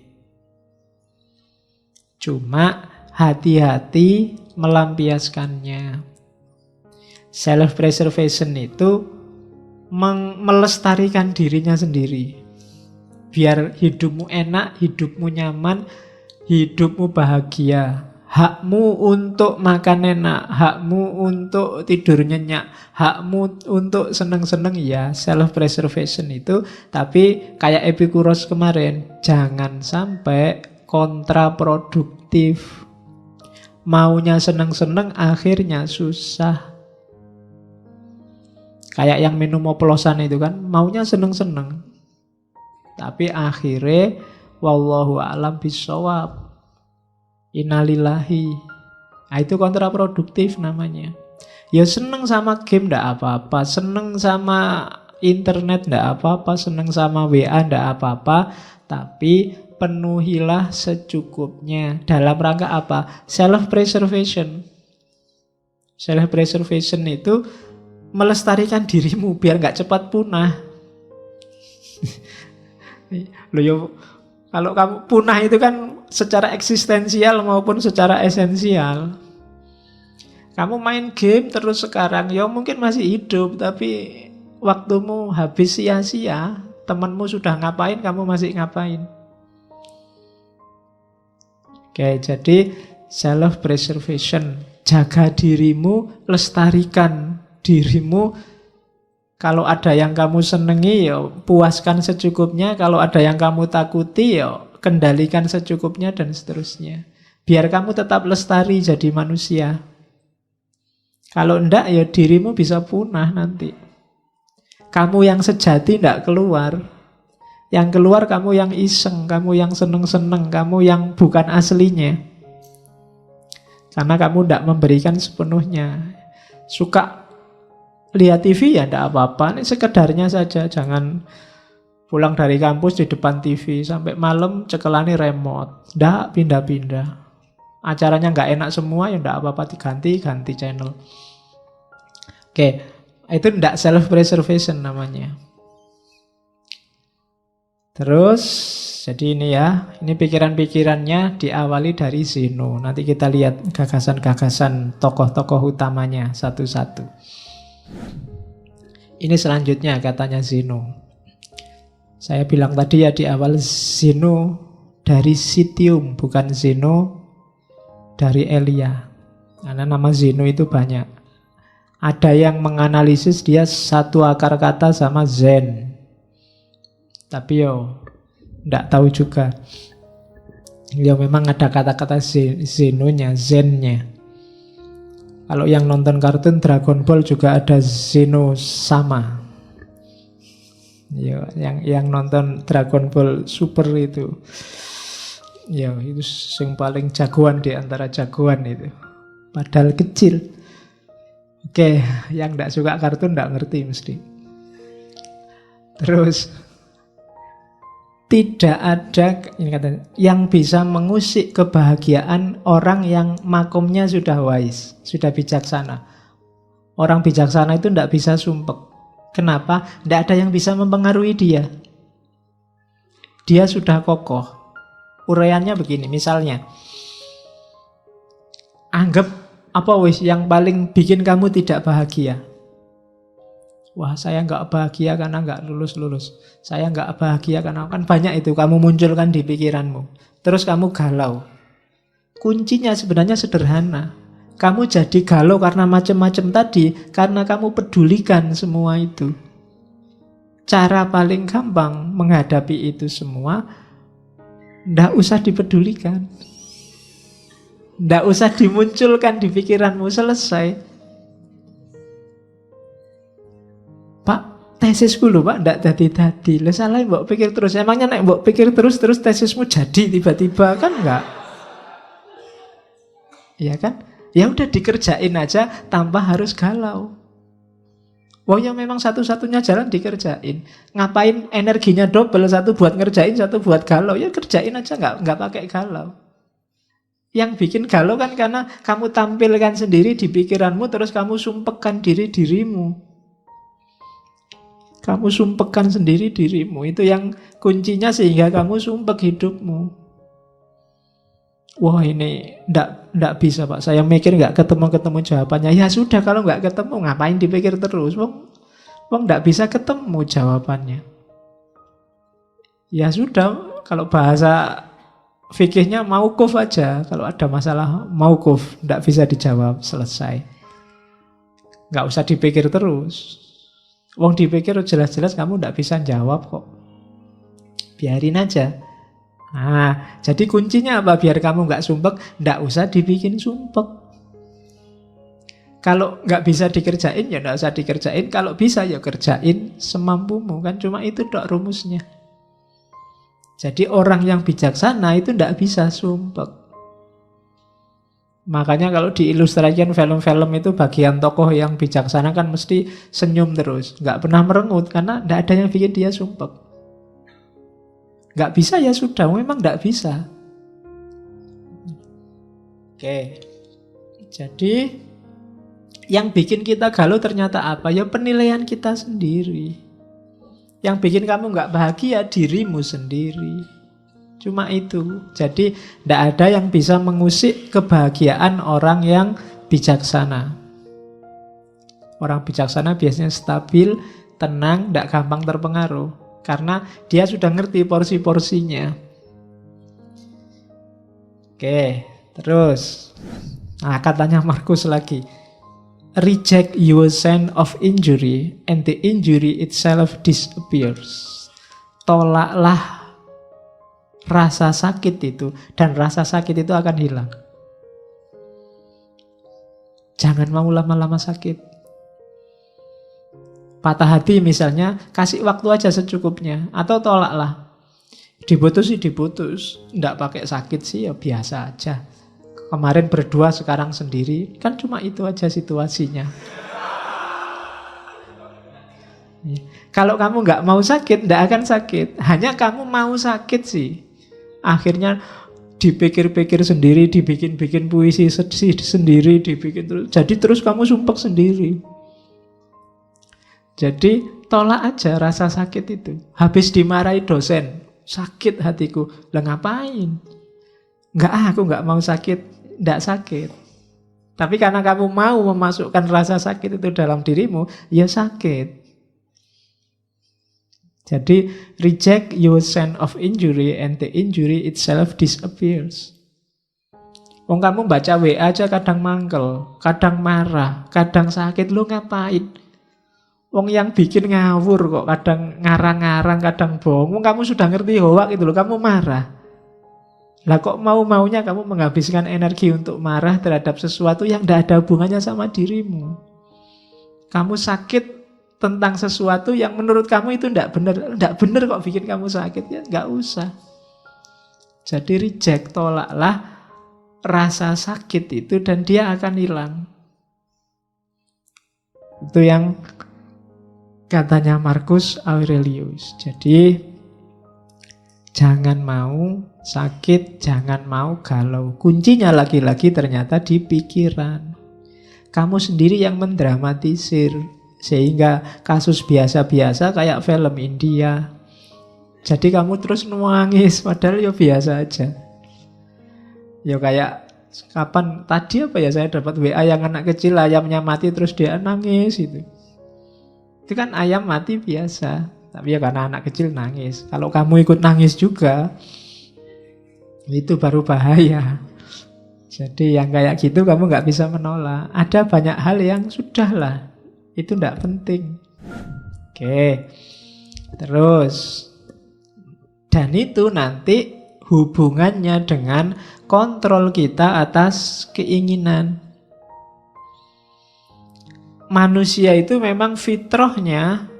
Cuma hati-hati melampiaskannya. Self-preservation itu melestarikan dirinya sendiri. Biar hidupmu enak, hidupmu nyaman, hidupmu bahagia. Hakmu untuk makan enak, hakmu untuk tidur nyenyak, hakmu untuk seneng-seneng ya, self-preservation itu. Tapi kayak Epikuros kemarin, jangan sampai kontraproduktif. Maunya seneng-seneng, akhirnya susah. Kayak yang minum oplosan itu kan, maunya seneng-seneng. Tapi akhirnya wallahu a'lam bishawab. Innalillahi. Nah, itu kontraproduktif namanya. Ya seneng sama game ndak apa-apa, seneng sama internet ndak apa-apa, seneng sama WA ndak apa-apa, tapi penuhilah secukupnya. Dalam rangka apa? Self-preservation. Self-preservation itu melestarikan dirimu biar nggak cepat punah. Loh yo, Kalau kamu punah itu kan secara eksistensial maupun secara esensial. Kamu main game terus sekarang, ya mungkin masih hidup, tapi waktumu habis sia-sia. Temanmu sudah ngapain, kamu masih ngapain. Oke, jadi self-preservation. Jaga dirimu, lestarikan dirimu. Kalau ada yang kamu senengi, ya puaskan secukupnya. Kalau ada yang kamu takuti, ya kendalikan secukupnya, dan seterusnya. Biar kamu tetap lestari jadi manusia. Kalau enggak, ya dirimu bisa punah nanti. Kamu yang sejati enggak keluar. Yang keluar kamu yang iseng, kamu yang seneng-seneng, kamu yang bukan aslinya. Karena kamu enggak memberikan sepenuhnya. Suka lihat TV ya enggak apa-apa, ini sekedarnya saja. Jangan pulang dari kampus di depan TV sampai malam cekelani remote. Enggak pindah-pindah. Acaranya enggak enak semua, ya enggak apa-apa, ganti channel. Oke, itu enggak self-preservation namanya. Terus, jadi ini ya, ini pikiran-pikirannya diawali dari Zeno. Nanti kita lihat gagasan-gagasan tokoh-tokoh utamanya satu-satu. Ini selanjutnya katanya Zeno. Saya bilang tadi ya di awal, Zeno dari Citium, bukan Zeno dari Elia. Karena nama Zeno itu banyak. Ada yang menganalisis dia satu akar kata sama Zen. Tapi yo enggak tahu juga. Ya memang ada kata-kata Zenonya, Zennya. Kalau yang nonton kartun Dragon Ball juga ada Zeno sama. Yo, yang nonton Dragon Ball Super itu. Ya, itu yang paling jagoan di antara jagoan itu. Padahal kecil. Oke, yang enggak suka kartun enggak ngerti mesti. Terus tidak ada ini katanya, yang bisa mengusik kebahagiaan orang yang makomnya sudah wise, sudah bijaksana. Orang bijaksana itu tidak bisa sumpek. Kenapa? Tidak ada yang bisa mempengaruhi dia. Dia sudah kokoh. Uraiannya begini, misalnya, anggap apa wis yang paling bikin kamu tidak bahagia? Wah, saya nggak bahagia karena nggak lulus-lulus. Saya nggak bahagia karena kan banyak itu kamu munculkan di pikiranmu. Terus kamu galau. Kuncinya sebenarnya sederhana. Kamu jadi galau karena macam-macam tadi, karena kamu pedulikan semua itu. Cara paling gampang menghadapi itu semua, nggak usah dipedulikan. Nggak usah dimunculkan di pikiranmu, selesai. Pak, tesisku lho Pak, ndak dadi-dadi. Lah salah mbok pikir terus. Emangnya nek mbok pikir terus tesismu jadi tiba-tiba, kan enggak? Iya kan? Ya udah dikerjain aja tanpa harus galau. Wah ya memang satu-satunya jalan dikerjain. Ngapain energinya double, satu buat ngerjain, satu buat galau. Ya kerjain aja, nggak pakai galau. Yang bikin galau kan karena kamu tampilkan sendiri di pikiranmu, terus kamu sumpekkan dirimu. Kamu sumpekkan sendiri dirimu. Itu yang kuncinya sehingga kamu sumpek hidupmu. Wah ini ndak bisa Pak. Saya mikir nggak ketemu jawabannya. Ya sudah, kalau nggak ketemu ngapain dipikir terus? Wong ndak bisa ketemu jawabannya. Ya sudah, kalau bahasa fikihnya mauquf aja. Kalau ada masalah mauquf, ndak bisa dijawab, selesai. Nggak usah dipikir terus. Wong dipikir jelas-jelas kamu ndak bisa jawab kok. Biarin aja. Nah, jadi kuncinya apa? Biar kamu nggak sumpek, ndak usah dibikin sumpek. Kalau nggak bisa dikerjain, ya ndak usah dikerjain. Kalau bisa, ya kerjain semampumu. Kan cuma itu dok rumusnya. Jadi orang yang bijaksana itu ndak bisa sumpek. Makanya kalau diilustrasikan film-film itu bagian tokoh yang bijaksana kan mesti senyum terus. Nggak pernah merengut karena nggak ada yang bikin dia sumpek. Nggak bisa ya sudah, memang nggak bisa. Oke. Jadi yang bikin kita galau ternyata apa? Ya penilaian kita sendiri. Yang bikin kamu nggak bahagia dirimu sendiri. Cuma itu. Jadi tidak ada yang bisa mengusik kebahagiaan orang yang bijaksana. Orang bijaksana biasanya stabil, tenang, tidak gampang terpengaruh. Karena dia sudah ngerti porsi-porsinya. Oke, terus. Nah, katanya Markus lagi. Reject your sense of injury and the injury itself disappears. Tolaklah rasa sakit itu, dan rasa sakit itu akan hilang. Jangan mau lama-lama sakit. Patah hati misalnya, kasih waktu aja secukupnya. Atau tolaklah. Diputus sih diputus, tidak pakai sakit sih ya biasa aja. Kemarin berdua, sekarang sendiri. Kan cuma itu aja situasinya. Kalau kamu nggak mau sakit, tidak akan sakit. Hanya kamu mau sakit sih. Akhirnya dipikir-pikir sendiri, dibikin-bikin puisi sedih sendiri, dibikin terus. Jadi terus kamu sumpek sendiri. Jadi tolak aja rasa sakit itu. Habis dimarahi dosen, sakit hatiku. Lah ngapain? Aku nggak mau sakit, nggak sakit. Tapi karena kamu mau memasukkan rasa sakit itu dalam dirimu, ya sakit. Jadi reject your sense of injury and the injury itself disappears. Wong kamu baca WA aja kadang mangkel, kadang marah, kadang sakit, lu ngapain? Wong yang bikin ngawur kok, kadang ngarang-ngarang, kadang bohong. Wong kamu sudah ngerti hoak itu loh, kamu marah. Lah kok mau-maunya kamu menghabiskan energi untuk marah terhadap sesuatu yang tidak ada hubungannya sama dirimu. Kamu sakit tentang sesuatu yang menurut kamu itu tidak benar. Tidak benar kok bikin kamu sakit. Ya nggak usah. Jadi reject, tolaklah rasa sakit itu dan dia akan hilang. Itu yang katanya Marcus Aurelius. Jadi jangan mau sakit, jangan mau galau. Kuncinya lagi-lagi ternyata di pikiran. Kamu sendiri yang mendramatisir. Sehingga kasus biasa-biasa kayak film India. Jadi kamu terus nangis, padahal ya biasa aja. Ya kayak kapan tadi apa ya, saya dapat WA yang anak kecil ayamnya mati terus dia nangis itu. Itu kan ayam mati biasa, tapi ya karena anak kecil nangis. Kalau kamu ikut nangis juga, itu baru bahaya. Jadi yang kayak gitu kamu nggak bisa menolak. Ada banyak hal yang sudahlah, itu tidak penting. Oke, terus. Dan itu nanti hubungannya dengan kontrol kita atas keinginan. Manusia itu memang fitrahnya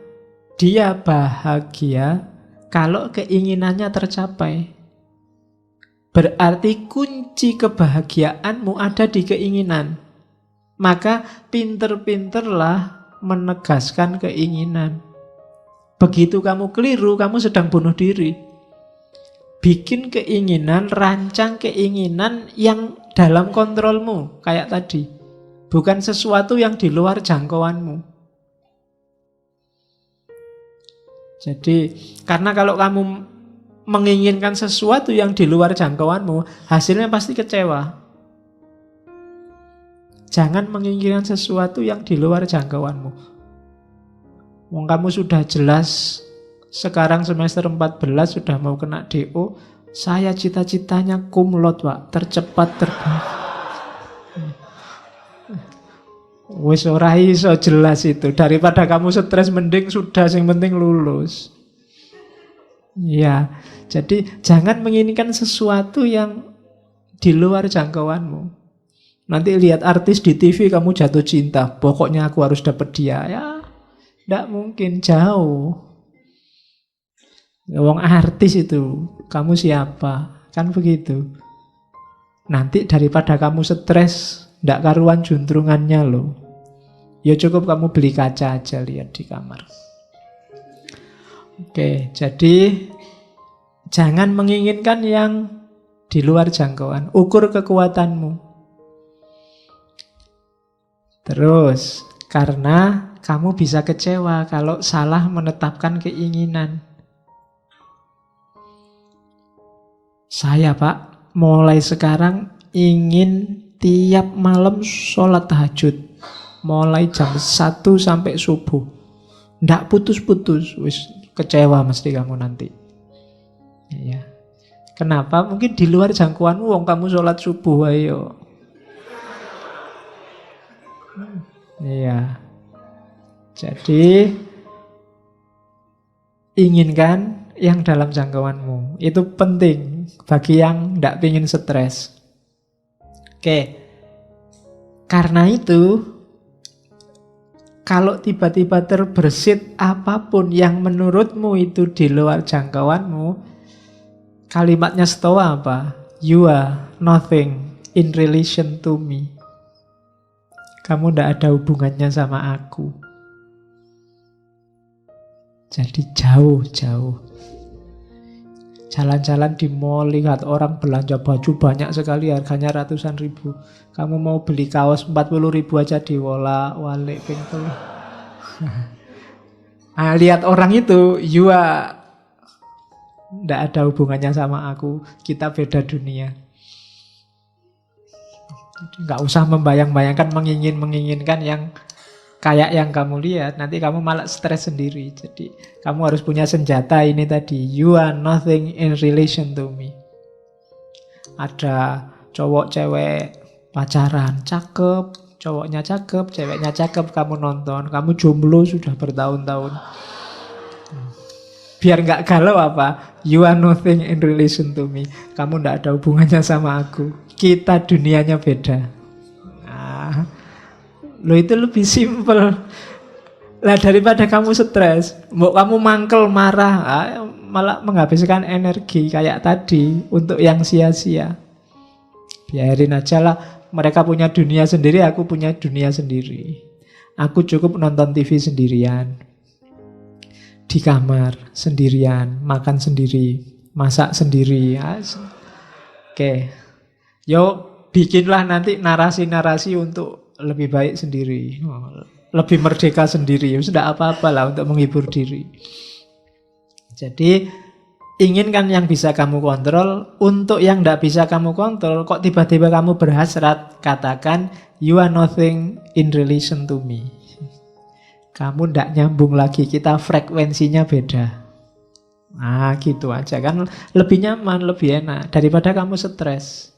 dia bahagia kalau keinginannya tercapai. Berarti kunci kebahagiaanmu ada di keinginan. Maka pinter-pinterlah menegaskan keinginan. Begitu kamu keliru, kamu sedang bunuh diri. Bikin keinginan, rancang keinginan yang dalam kontrolmu, kayak tadi. Bukan sesuatu yang di luar jangkauanmu. Jadi, karena kalau kamu menginginkan sesuatu yang di luar jangkauanmu, hasilnya pasti kecewa. Jangan menginginkan sesuatu yang di luar jangkauanmu. Wong kamu sudah jelas sekarang semester 14 sudah mau kena DO. Saya cita-citanya cum laude, Pak, tercepat terbang. Wis ora iso jelas itu. Daripada kamu stres mending sudah sing penting lulus. Ya, jadi jangan menginginkan sesuatu yang di luar jangkauanmu. Nanti lihat artis di TV kamu jatuh cinta, pokoknya aku harus dapat dia. Ya, tidak mungkin, jauh. Wong artis itu, kamu siapa? Kan begitu. Nanti daripada kamu stres, tidak karuan juntrungannya loh. Ya cukup kamu beli kaca aja, lihat di kamar. Oke, jadi jangan menginginkan yang di luar jangkauan. Ukur kekuatanmu. Terus, karena kamu bisa kecewa kalau salah menetapkan keinginan. Saya Pak, mulai sekarang ingin tiap malam sholat tahajud. Mulai jam 1 sampai subuh. Nggak putus-putus. Wis kecewa mesti kamu nanti. Ya. Kenapa? Mungkin di luar jangkauanmu, wong kamu sholat subuh, ayo. Iya. Jadi inginkan yang dalam jangkauanmu. Itu penting bagi yang tidak ingin stres. Oke. Karena itu, kalau tiba-tiba terbersit apapun yang menurutmu itu di luar jangkauanmu, kalimatnya Stoa apa? You are nothing in relation to me. Kamu tidak ada hubungannya sama aku. Jadi jauh-jauh. Jalan-jalan di mall, lihat orang belanja baju banyak sekali, harganya ratusan ribu. Kamu mau beli kaos 40 ribu aja diwolak-walik pintu. Nah, lihat orang itu, you are tidak ada hubungannya sama aku. Kita beda dunia. Nggak usah membayang-bayangkan, menginginkan yang kayak yang kamu lihat. Nanti kamu malah stres sendiri. Jadi kamu harus punya senjata ini tadi. You are nothing in relation to me. Ada cowok cewek pacaran, cakep, cowoknya cakep, ceweknya cakep, kamu nonton. Kamu jomblo sudah bertahun-tahun. Biar nggak galau apa? You are nothing in relation to me. Kamu nggak ada hubungannya sama aku. Kita dunianya beda. Nah, lo itu lebih simpel. Lah daripada kamu stres, mau kamu mangkel marah, malah menghabiskan energi kayak tadi untuk yang sia-sia. Biarin aja lah. Mereka punya dunia sendiri, aku punya dunia sendiri. Aku cukup nonton TV sendirian. Di kamar sendirian, makan sendiri, masak sendiri. Oke. Yuk bikinlah nanti narasi-narasi untuk lebih baik sendiri, lebih merdeka sendiri. Sudah apa-apa lah untuk menghibur diri. Jadi inginkan yang bisa kamu kontrol. Untuk yang tidak bisa kamu kontrol, kok tiba-tiba kamu berhasrat, katakan you are nothing in relation to me. Kamu tidak nyambung lagi, kita frekuensinya beda. Nah gitu aja kan, lebih nyaman, lebih enak daripada kamu stres.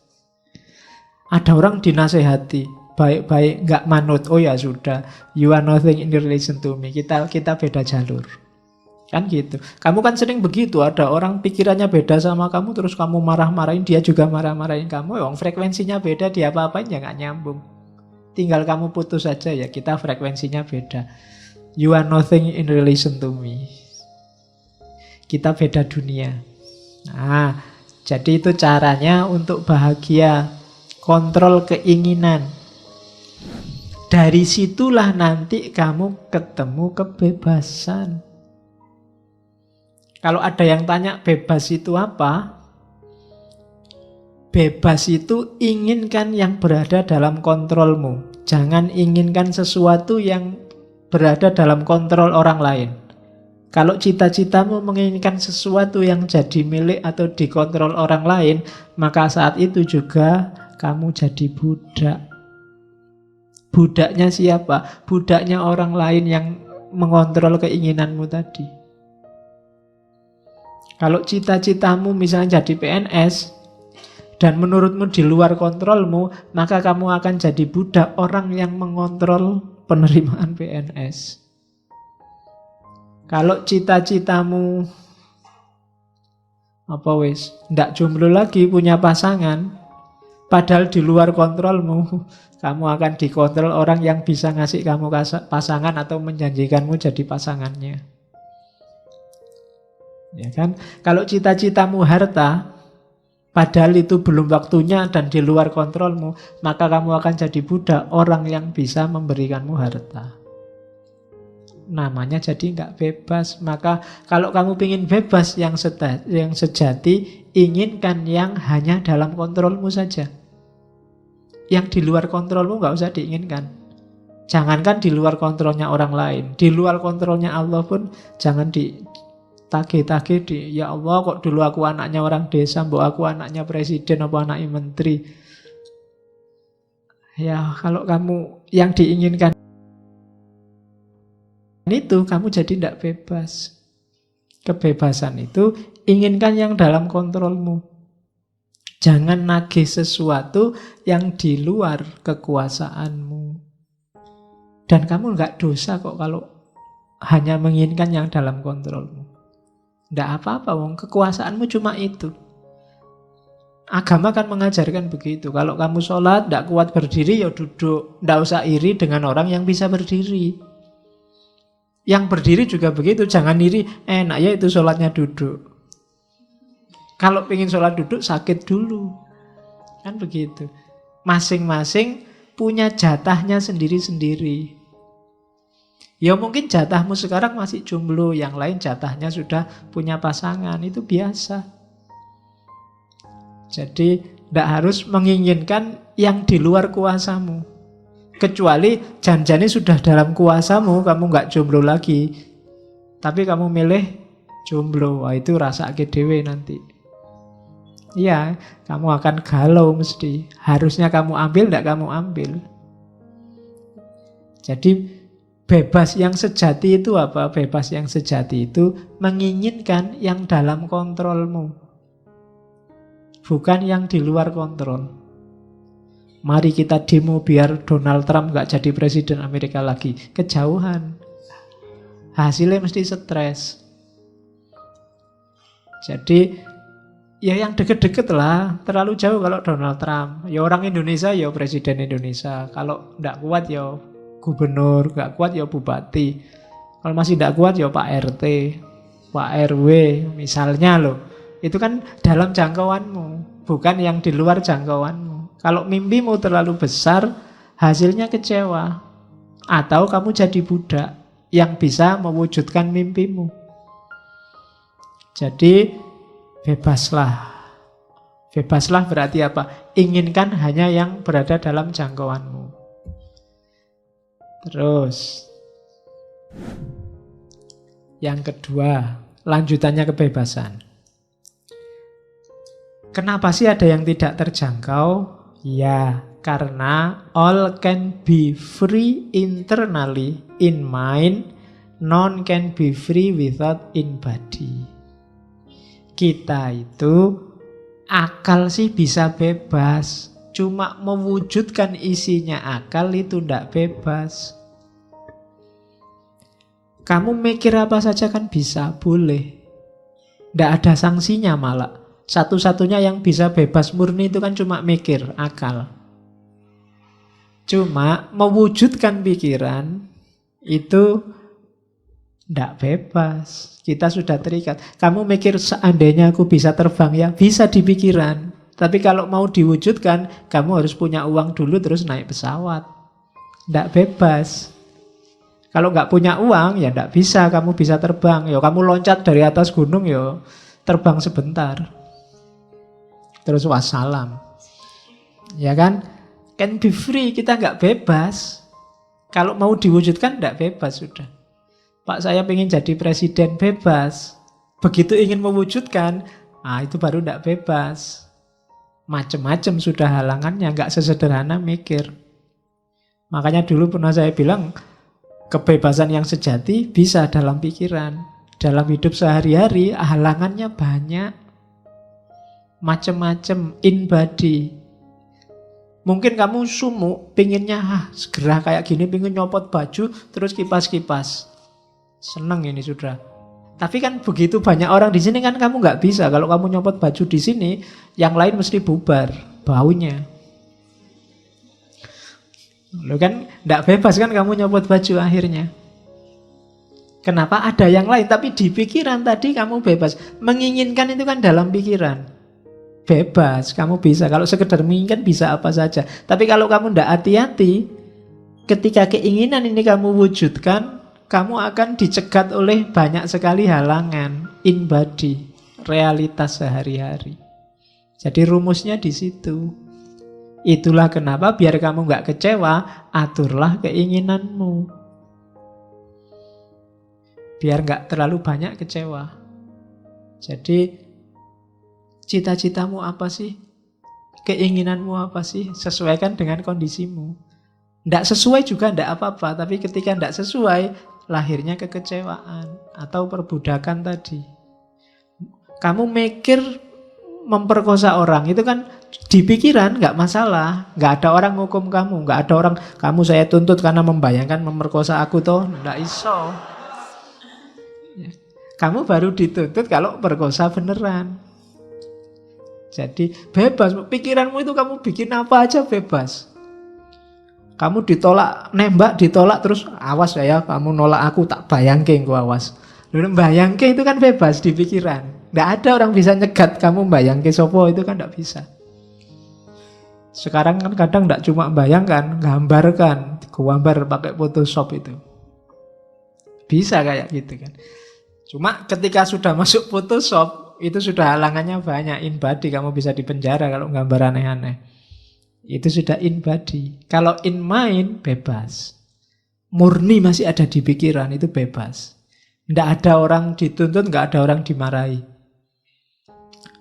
Ada orang dinasehati, baik-baik nggak manut, oh ya sudah, you are nothing in relation to me, kita beda jalur. Kan gitu. Kamu kan sering begitu, ada orang pikirannya beda sama kamu, terus kamu marah-marahin, dia juga marah-marahin kamu, frekuensinya beda, dia apa-apain ya nggak nyambung. Tinggal kamu putus saja, ya kita frekuensinya beda. You are nothing in relation to me. Kita beda dunia. Nah, jadi itu caranya untuk bahagia. Kontrol keinginan. Dari situlah nanti kamu ketemu kebebasan. Kalau ada yang tanya bebas itu apa? Bebas itu inginkan yang berada dalam kontrolmu. Jangan inginkan sesuatu yang berada dalam kontrol orang lain. Kalau cita-citamu menginginkan sesuatu yang jadi milik atau dikontrol orang lain, maka saat itu juga kamu jadi budak. Budaknya siapa? Budaknya orang lain yang mengontrol keinginanmu tadi. Kalau cita-citamu misalnya jadi PNS, dan menurutmu di luar kontrolmu, maka kamu akan jadi budak orang yang mengontrol penerimaan PNS. Kalau cita-citamu ndak jomblo lagi, punya pasangan, padahal di luar kontrolmu, kamu akan dikontrol orang yang bisa ngasih kamu pasangan atau menjanjikanmu jadi pasangannya. Ya kan? Kalau cita-citamu harta, padahal itu belum waktunya dan di luar kontrolmu, maka kamu akan jadi budak orang yang bisa memberikanmu harta. Namanya jadi nggak bebas. Maka kalau kamu ingin bebas yang sejati, inginkan yang hanya dalam kontrolmu saja. Yang di luar kontrolmu nggak usah diinginkan. Jangankan di luar kontrolnya orang lain, di luar kontrolnya Allah pun jangan tagih-tagih ya Allah kok dulu aku anaknya orang desa, mbok aku anaknya presiden apa anaknya menteri. Ya kalau kamu yang diinginkan itu, kamu jadi tidak bebas. Kebebasan itu inginkan yang dalam kontrolmu. Jangan nagih sesuatu yang di luar kekuasaanmu. Dan kamu nggak dosa kok kalau hanya menginginkan yang dalam kontrolmu. Tidak apa-apa, wong kekuasaanmu cuma itu. Agama kan mengajarkan begitu. Kalau kamu sholat tidak kuat berdiri, ya duduk. Tidak usah iri dengan orang yang bisa berdiri. Yang berdiri juga begitu. Jangan iri, enak ya itu sholatnya duduk. Kalau ingin sholat duduk, sakit dulu. Kan begitu. Masing-masing punya jatahnya sendiri-sendiri. Ya mungkin jatahmu sekarang masih jomblo, yang lain jatahnya sudah punya pasangan. Itu biasa. Jadi tidak harus menginginkan yang di luar kuasamu. Kecuali janjane sudah dalam kuasamu, kamu nggak jomblo lagi. Tapi kamu milih jomblo, wah itu rasa dewe nanti. Iya, kamu akan galau mesti. Harusnya kamu ambil, tidak kamu ambil. Jadi bebas yang sejati itu apa? Bebas yang sejati itu menginginkan yang dalam kontrolmu, bukan yang di luar kontrol. Mari kita demo biar Donald Trump gak jadi presiden Amerika lagi. Kejauhan. Hasilnya mesti stres. Jadi ya yang deket-deket lah. Terlalu jauh kalau Donald Trump. Ya orang Indonesia ya presiden Indonesia. Kalau gak kuat ya gubernur, gak kuat ya bupati. Kalau masih gak kuat ya Pak RT, Pak RW misalnya loh. Itu kan dalam jangkauanmu, bukan yang di luar jangkauanmu. Kalau mimpimu terlalu besar, hasilnya kecewa. Atau kamu jadi budak yang bisa mewujudkan mimpimu. Jadi bebaslah. Bebaslah berarti apa? Inginkan hanya yang berada dalam jangkauanmu. Terus yang kedua, lanjutannya kebebasan. Kenapa sih ada yang tidak terjangkau? Ya, karena all can be free internally in mind, none can be free without in body. Kita itu akal sih bisa bebas, cuma mewujudkan isinya akal itu tidak bebas. Kamu mikir apa saja kan bisa, boleh. Tidak ada sanksinya malah. Satu-satunya yang bisa bebas murni itu kan cuma mikir, akal. Cuma mewujudkan pikiran itu tidak bebas. Kita sudah terikat. Kamu mikir seandainya aku bisa terbang ya, bisa di pikiran. Tapi kalau mau diwujudkan, kamu harus punya uang dulu terus naik pesawat. Tidak bebas. Kalau nggak punya uang ya tidak bisa, kamu bisa terbang. Ya kamu loncat dari atas gunung ya terbang sebentar. Terus wassalam. Ya kan? Can be free, kita nggak bebas. Kalau mau diwujudkan nggak bebas sudah. Pak saya ingin jadi presiden, bebas. Begitu ingin mewujudkan, itu baru nggak bebas. Macem-macem sudah halangannya, nggak sesederhana mikir. Makanya dulu pernah saya bilang, kebebasan yang sejati bisa dalam pikiran. Dalam hidup sehari-hari, halangannya banyak. Macem-macem, in body. Mungkin kamu sumuk, pinginnya segera kayak gini, pingin nyopot baju, terus kipas-kipas. Seneng ini sudah. Tapi kan begitu banyak orang di sini kan kamu nggak bisa. Kalau kamu nyopot baju di sini, yang lain mesti bubar baunya. Lo kan nggak bebas kan kamu nyopot baju akhirnya. Kenapa? Ada yang lain, tapi di pikiran tadi kamu bebas. Menginginkan itu kan dalam pikiran. Bebas, kamu bisa. Kalau sekedar menginginkan bisa apa saja. Tapi kalau kamu tidak hati-hati, ketika keinginan ini kamu wujudkan, kamu akan dicegat oleh banyak sekali halangan, in body, realitas sehari-hari. Jadi rumusnya di situ. Itulah kenapa biar kamu nggak kecewa, aturlah keinginanmu. Biar nggak terlalu banyak kecewa. Jadi cita-citamu apa sih? Keinginanmu apa sih? Sesuaikan dengan kondisimu. Tidak sesuai juga tidak apa-apa, tapi ketika tidak sesuai, lahirnya kekecewaan atau perbudakan tadi. Kamu mikir memperkosa orang, itu kan di pikiran nggak masalah, nggak ada orang hukum kamu, nggak ada orang kamu saya tuntut karena membayangkan memperkosa aku toh, nggak iso. Kamu baru dituntut kalau perkosa beneran. Jadi bebas, pikiranmu itu kamu bikin apa aja bebas. Kamu ditolak, nembak ditolak terus awas ya, kamu nolak aku tak bayangke engko awas. Lho bayangke itu kan bebas di pikiran. Nggak ada orang bisa nyegat kamu bayangke sopo, itu kan nggak bisa. Sekarang kan kadang nggak cuma bayangkan, gambarkan, gambar pakai Photoshop itu. Bisa kayak gitu kan. Cuma ketika sudah masuk Photoshop, itu sudah halangannya banyak. In body kamu bisa dipenjara kalau gambar aneh-aneh. Itu sudah in body. Kalau in mind, bebas. Murni masih ada di pikiran, itu bebas. Tidak ada orang dituntut, nggak ada orang dimarahi.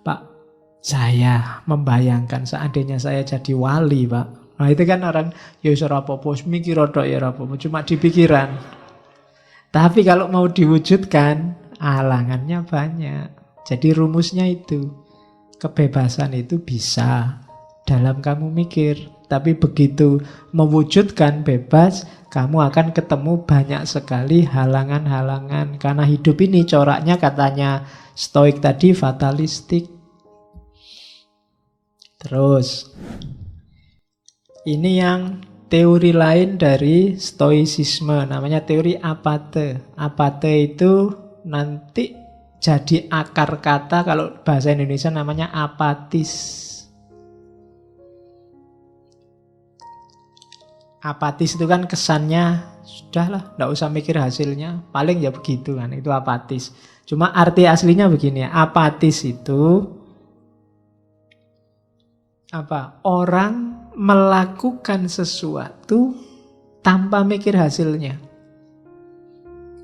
Pak, saya membayangkan seandainya saya jadi wali, Pak. Nah itu kan orang, ya ora apa-apa, mikir rodok ya ora apa-apa, cuma di pikiran. Tapi kalau mau diwujudkan, halangannya banyak. Jadi rumusnya itu, kebebasan itu bisa dalam kamu mikir. Tapi begitu mewujudkan bebas, kamu akan ketemu banyak sekali halangan-halangan. Karena hidup ini coraknya katanya Stoik tadi fatalistik. Terus, ini yang teori lain dari stoicisme, namanya teori apate. Apate itu nanti jadi akar kata, kalau bahasa Indonesia namanya apatis. Apatis itu kan kesannya, sudahlah, tidak usah mikir hasilnya, paling ya begitu kan, itu apatis. Cuma arti aslinya begini, apatis itu apa? Orang melakukan sesuatu tanpa mikir hasilnya.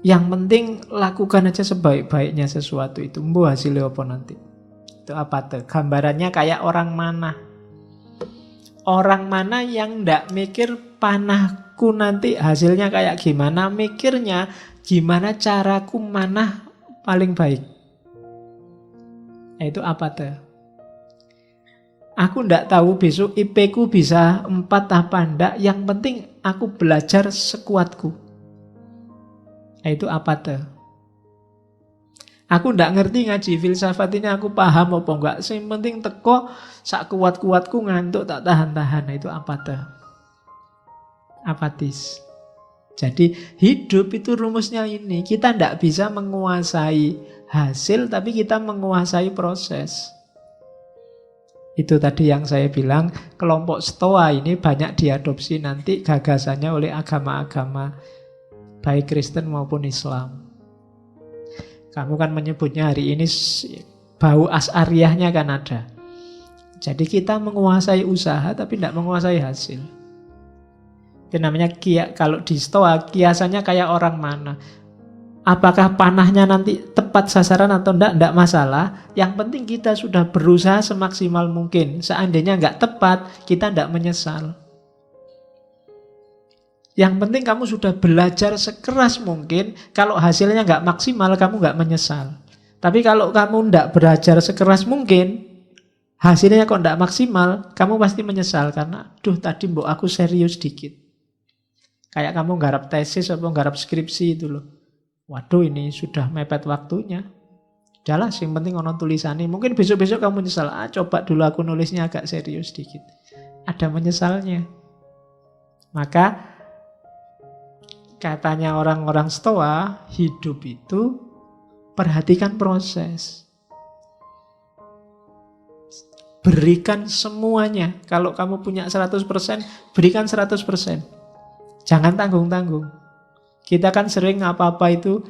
Yang penting lakukan aja sebaik-baiknya sesuatu itu. Mbu hasilnya apa nanti? Itu apa tuh? Gambarannya kayak orang mana? Orang mana yang ndak mikir panahku nanti hasilnya kayak gimana? Mikirnya gimana caraku manah paling baik. Itu apa tuh? Aku ndak tahu besok IP ku bisa 4 apa ndak. Yang penting aku belajar sekuatku. Itu apa tuh? Aku ndak ngerti ngaji filsafat ini, aku paham apa enggak. Yang penting teko sak kuat-kuatku ngantuk tak tahan-tahan. Itu apa tuh? Apatis. Jadi hidup itu rumusnya ini. Kita ndak bisa menguasai hasil, tapi kita menguasai proses. Itu tadi yang saya bilang, kelompok Stoa ini banyak diadopsi nanti gagasannya oleh agama-agama baik Kristen maupun Islam. Kamu kan menyebutnya hari ini bau as'ariyahnya kan ada. Jadi kita menguasai usaha tapi tidak menguasai hasil. Itu namanya kalau di Stoa kiasannya kayak orang mana. Apakah panahnya nanti tepat sasaran atau enggak masalah. Yang penting kita sudah berusaha semaksimal mungkin. Seandainya enggak tepat, kita enggak menyesal. Yang penting kamu sudah belajar sekeras mungkin. Kalau hasilnya nggak maksimal, kamu nggak menyesal. Tapi kalau kamu nggak belajar sekeras mungkin, hasilnya kok nggak maksimal, kamu pasti menyesal. Karena, duh tadi mbok aku serius dikit. Kayak kamu nggarap tesis atau nggarap skripsi itu loh. Waduh ini sudah mepet waktunya. Udahlah, yang penting ono tulisannya. Mungkin besok-besok kamu menyesal. Coba dulu aku nulisnya agak serius dikit. Ada menyesalnya. Maka katanya orang-orang Stoa, hidup itu perhatikan proses. Berikan semuanya. Kalau kamu punya 100%, berikan 100%. Jangan tanggung-tanggung. Kita kan sering apa-apa itu,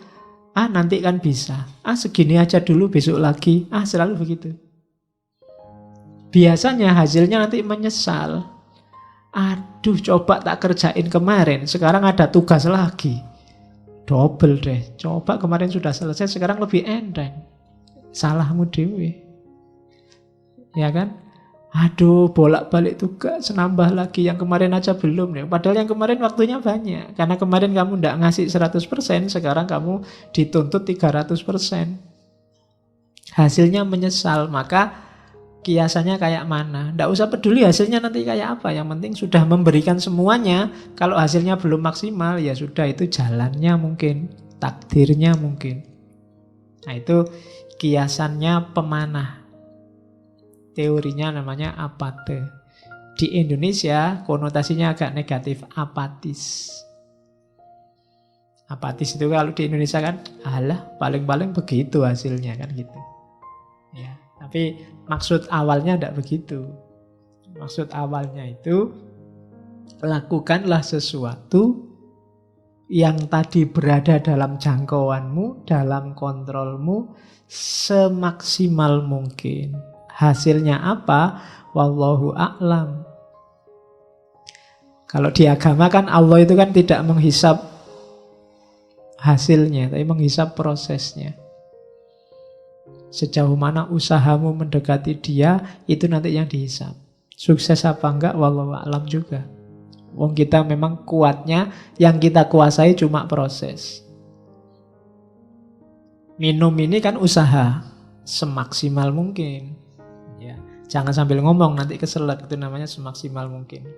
nanti kan bisa. Segini aja dulu, besok lagi. Selalu begitu. Biasanya hasilnya nanti menyesal. Aduh, coba tak kerjain kemarin, sekarang ada tugas lagi. Double deh. Coba kemarin sudah selesai, sekarang lebih enteng. salahmu dewe. Ya kan? Aduh, bolak-balik tugas, nambah lagi. Yang kemarin aja belum nih. Padahal yang kemarin waktunya banyak. Karena kemarin kamu ndak ngasih 100%, sekarang kamu dituntut 300%. Hasilnya menyesal. Maka kiasannya kayak mana? Ndak usah peduli hasilnya nanti kayak apa. Yang penting sudah memberikan semuanya. Kalau hasilnya belum maksimal, ya sudah, itu jalannya mungkin, takdirnya mungkin. Nah, itu kiasannya pemanah. Teorinya namanya apate. Di Indonesia konotasinya agak negatif, apatis. Apatis itu kalau di Indonesia kan, alah paling-paling begitu hasilnya kan gitu. Ya, tapi maksud awalnya tidak begitu. Maksud awalnya itu, lakukanlah sesuatu yang tadi berada dalam jangkauanmu, dalam kontrolmu semaksimal mungkin. Hasilnya apa? Wallahu a'lam. Kalau di agama kan Allah itu kan tidak menghisap hasilnya, tapi menghisap prosesnya. Sejauh mana usahamu mendekati dia, itu nanti yang dihisap. Sukses apa enggak, wallahu a'lam juga. Wong kita memang kuatnya, yang kita kuasai cuma proses. Minum ini kan usaha semaksimal mungkin. Ya, jangan sambil ngomong nanti keselak, itu namanya semaksimal mungkin.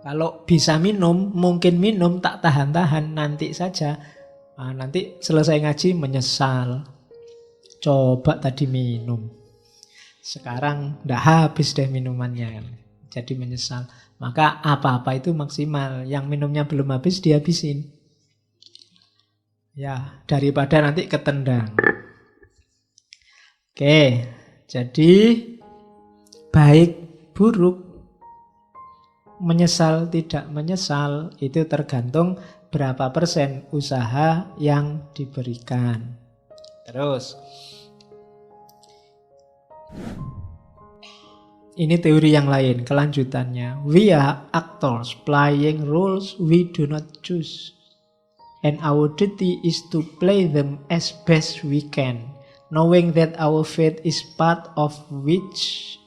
Kalau bisa minum, mungkin minum tak tahan-tahan, nanti saja. Nah, nanti selesai ngaji menyesal. Coba tadi minum, sekarang udah habis deh minumannya kan. Jadi menyesal. Maka apa-apa itu maksimal. Yang minumnya belum habis dihabisin. Ya, daripada nanti ketendang. Oke, jadi baik buruk, menyesal tidak menyesal, itu tergantung berapa persen usaha yang diberikan. Terus, ini teori yang lain, kelanjutannya. We are actors playing roles we do not choose. And our duty is to play them as best we can, knowing that our fate is part of which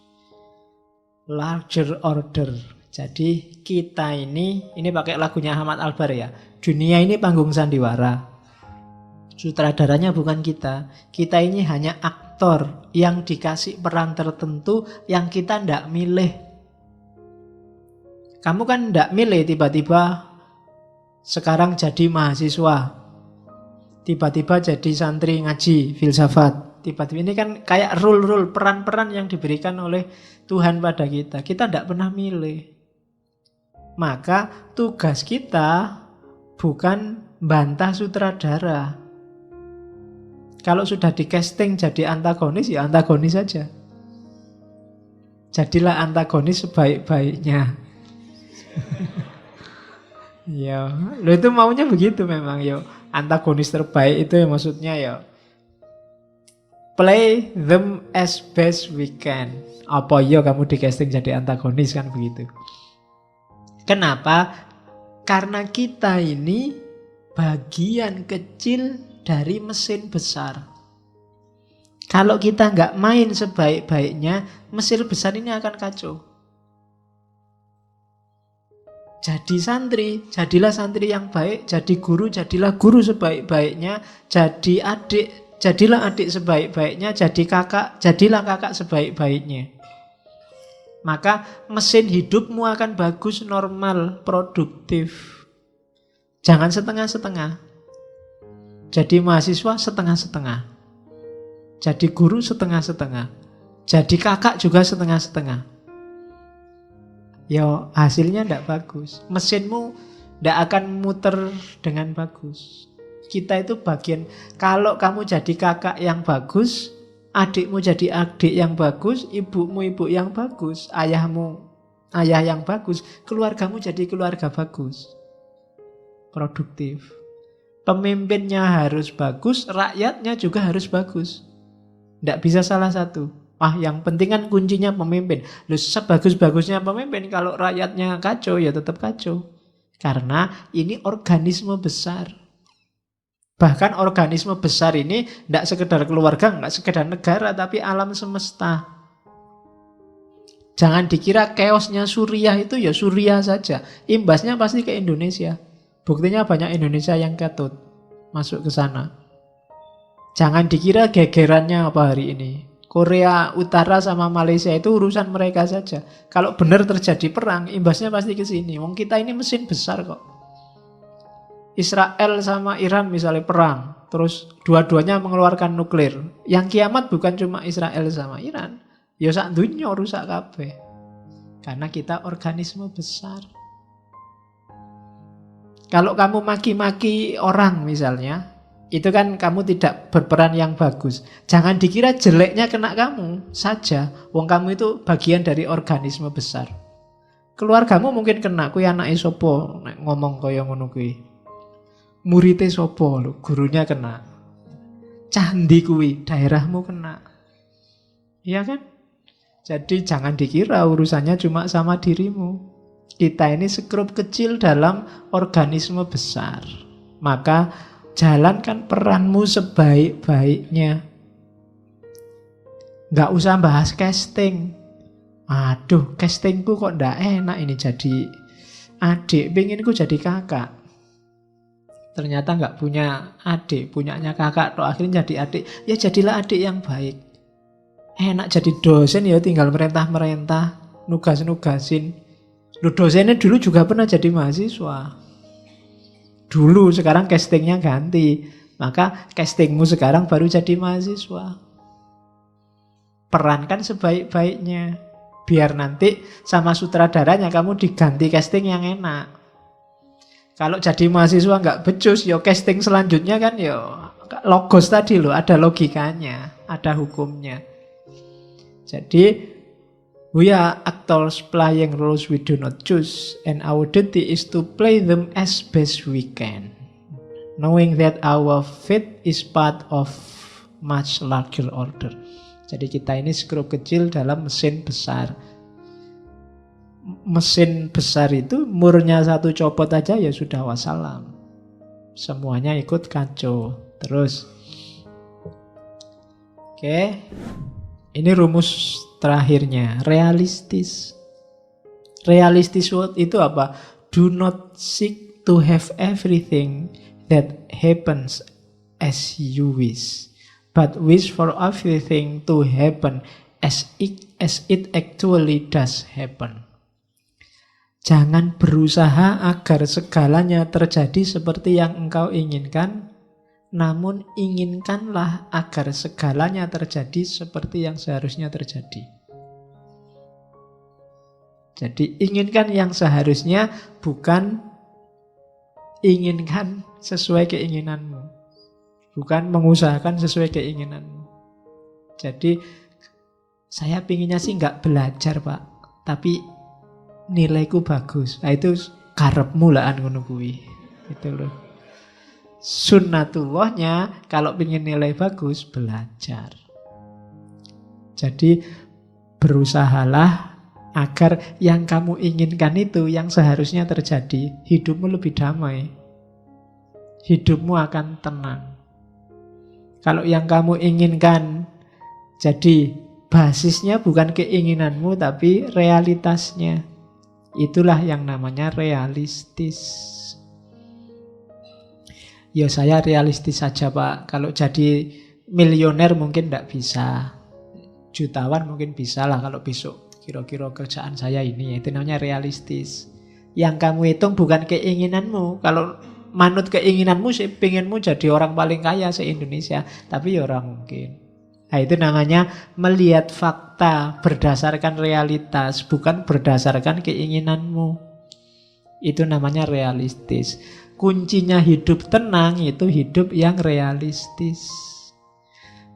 larger order. Jadi kita ini pakai lagunya Ahmad Albar ya. Dunia ini panggung sandiwara. Sutradaranya bukan kita. Kita ini hanya aktor yang dikasih peran tertentu yang kita ndak milih. Kamu kan ndak milih tiba-tiba sekarang jadi mahasiswa, tiba-tiba jadi santri ngaji filsafat. Tiba-tiba ini kan kayak rule-rule, peran-peran yang diberikan oleh Tuhan pada kita. Kita tidak pernah milih. Maka tugas kita bukan bantah sutradara. Kalau sudah di casting jadi antagonis, ya antagonis saja. Jadilah antagonis sebaik-baiknya. Ya, lo itu maunya begitu memang ya. Antagonis terbaik itu ya maksudnya ya play them as best we can. Apa ya kamu di casting jadi antagonis kan begitu. Kenapa? Karena kita ini bagian kecil dari mesin besar. Kalau kita nggak main sebaik-baiknya, mesin besar ini akan kacau. Jadi santri, jadilah santri yang baik. Jadi guru, jadilah guru sebaik-baiknya. Jadi adik, jadilah adik sebaik-baiknya. Jadi kakak, jadilah kakak sebaik-baiknya. Maka mesin hidupmu akan bagus, normal, produktif. Jangan setengah-setengah. Jadi mahasiswa setengah-setengah. Jadi guru setengah-setengah. Jadi kakak juga setengah-setengah. Ya hasilnya tidak bagus. Mesinmu tidak akan muter dengan bagus. Kita itu bagian. Kalau kamu jadi kakak yang bagus, adikmu jadi adik yang bagus, ibumu ibu yang bagus, ayahmu ayah yang bagus, keluargamu jadi keluarga bagus, produktif. Pemimpinnya harus bagus, rakyatnya juga harus bagus. Tidak bisa salah satu. Yang penting kan kuncinya pemimpin. Loh, sebagus-bagusnya pemimpin, kalau rakyatnya kacau ya tetap kacau. Karena ini organisme besar. Bahkan organisme besar ini tidak sekedar keluarga, tidak sekedar negara, tapi alam semesta. Jangan dikira chaosnya Suriah itu ya Suriah saja. Imbasnya pasti ke Indonesia. Buktinya banyak Indonesia yang ketut masuk ke sana. Jangan dikira gegerannya apa hari ini. Korea Utara sama Malaysia itu urusan mereka saja. Kalau benar terjadi perang, imbasnya pasti ke sini. Wong kita ini mesin besar kok. Israel sama Iran misalnya perang, terus dua-duanya mengeluarkan nuklir. Yang kiamat bukan cuma Israel sama Iran, ya sak dunya rusak kabeh. Karena kita organisme besar. Kalau kamu maki-maki orang misalnya, itu kan kamu tidak berperan yang bagus. Jangan dikira jeleknya kena kamu saja. Wong kamu itu bagian dari organisme besar. Keluargamu mungkin kena, kuwi anake sapa nek ngomong kaya ngono kuwi. Muridé sapa lho, gurunya kena. Candi kuwi, daerahmu kena. Iya kan? Jadi jangan dikira urusannya cuma sama dirimu. Kita ini sekrup kecil dalam organisme besar. Maka jalankan peranmu sebaik-baiknya. Nggak usah bahas casting. Aduh, castingku kok ndak enak ini jadi adik, penginku jadi kakak. Ternyata nggak punya adik, punyanya kakak, toh akhirnya jadi adik. Ya jadilah adik yang baik. Enak jadi dosen ya tinggal merentah-merentah, nugas-nugasin. Lu dosennya dulu juga pernah jadi mahasiswa. Dulu, sekarang castingnya ganti. Maka castingmu sekarang baru jadi mahasiswa. Perankan sebaik-baiknya. Biar nanti sama sutradaranya kamu diganti casting yang enak. Kalau jadi mahasiswa nggak becus, yo casting selanjutnya kan yo logos tadi loh, ada logikanya, ada hukumnya. Jadi we are actors playing roles we do not choose, and our duty is to play them as best we can, knowing that our fate is part of much larger order. Jadi kita ini skrup kecil dalam mesin besar. Mesin besar itu murnya satu copot aja ya sudah wassalam. Semuanya ikut kacau. Terus oke, ini rumus terakhirnya, realistis. Realistis itu apa? Do not seek to have everything that happens as you wish, but wish for everything to happen as it actually does happen. Jangan berusaha agar segalanya terjadi seperti yang engkau inginkan, namun inginkanlah agar segalanya terjadi seperti yang seharusnya terjadi. Jadi inginkan yang seharusnya, bukan inginkan sesuai keinginanmu. Bukan mengusahakan sesuai keinginanmu. Jadi saya pinginnya sih nggak belajar Pak, tapi nilaiku bagus. Nah itu karepmu lah ngono kuwi. Gitu loh. Sunnatullahnya kalau ingin nilai bagus belajar. Jadi berusahalah agar yang kamu inginkan itu yang seharusnya terjadi, hidupmu lebih damai. Hidupmu akan tenang. Kalau yang kamu inginkan jadi basisnya bukan keinginanmu tapi realitasnya. Itulah yang namanya realistis. Ya saya realistis saja Pak. Kalau jadi milioner mungkin tidak bisa. Jutawan mungkin bisa lah kalau besok kira-kira kerjaan saya ini. Itu namanya realistis. Yang kamu hitung bukan keinginanmu. Kalau manut keinginanmu sih pengenmu jadi orang paling kaya se-Indonesia. Tapi ya orang mungkin. Nah itu namanya melihat fakta berdasarkan realitas, bukan berdasarkan keinginanmu. Itu namanya realistis. Kuncinya hidup tenang itu hidup yang realistis.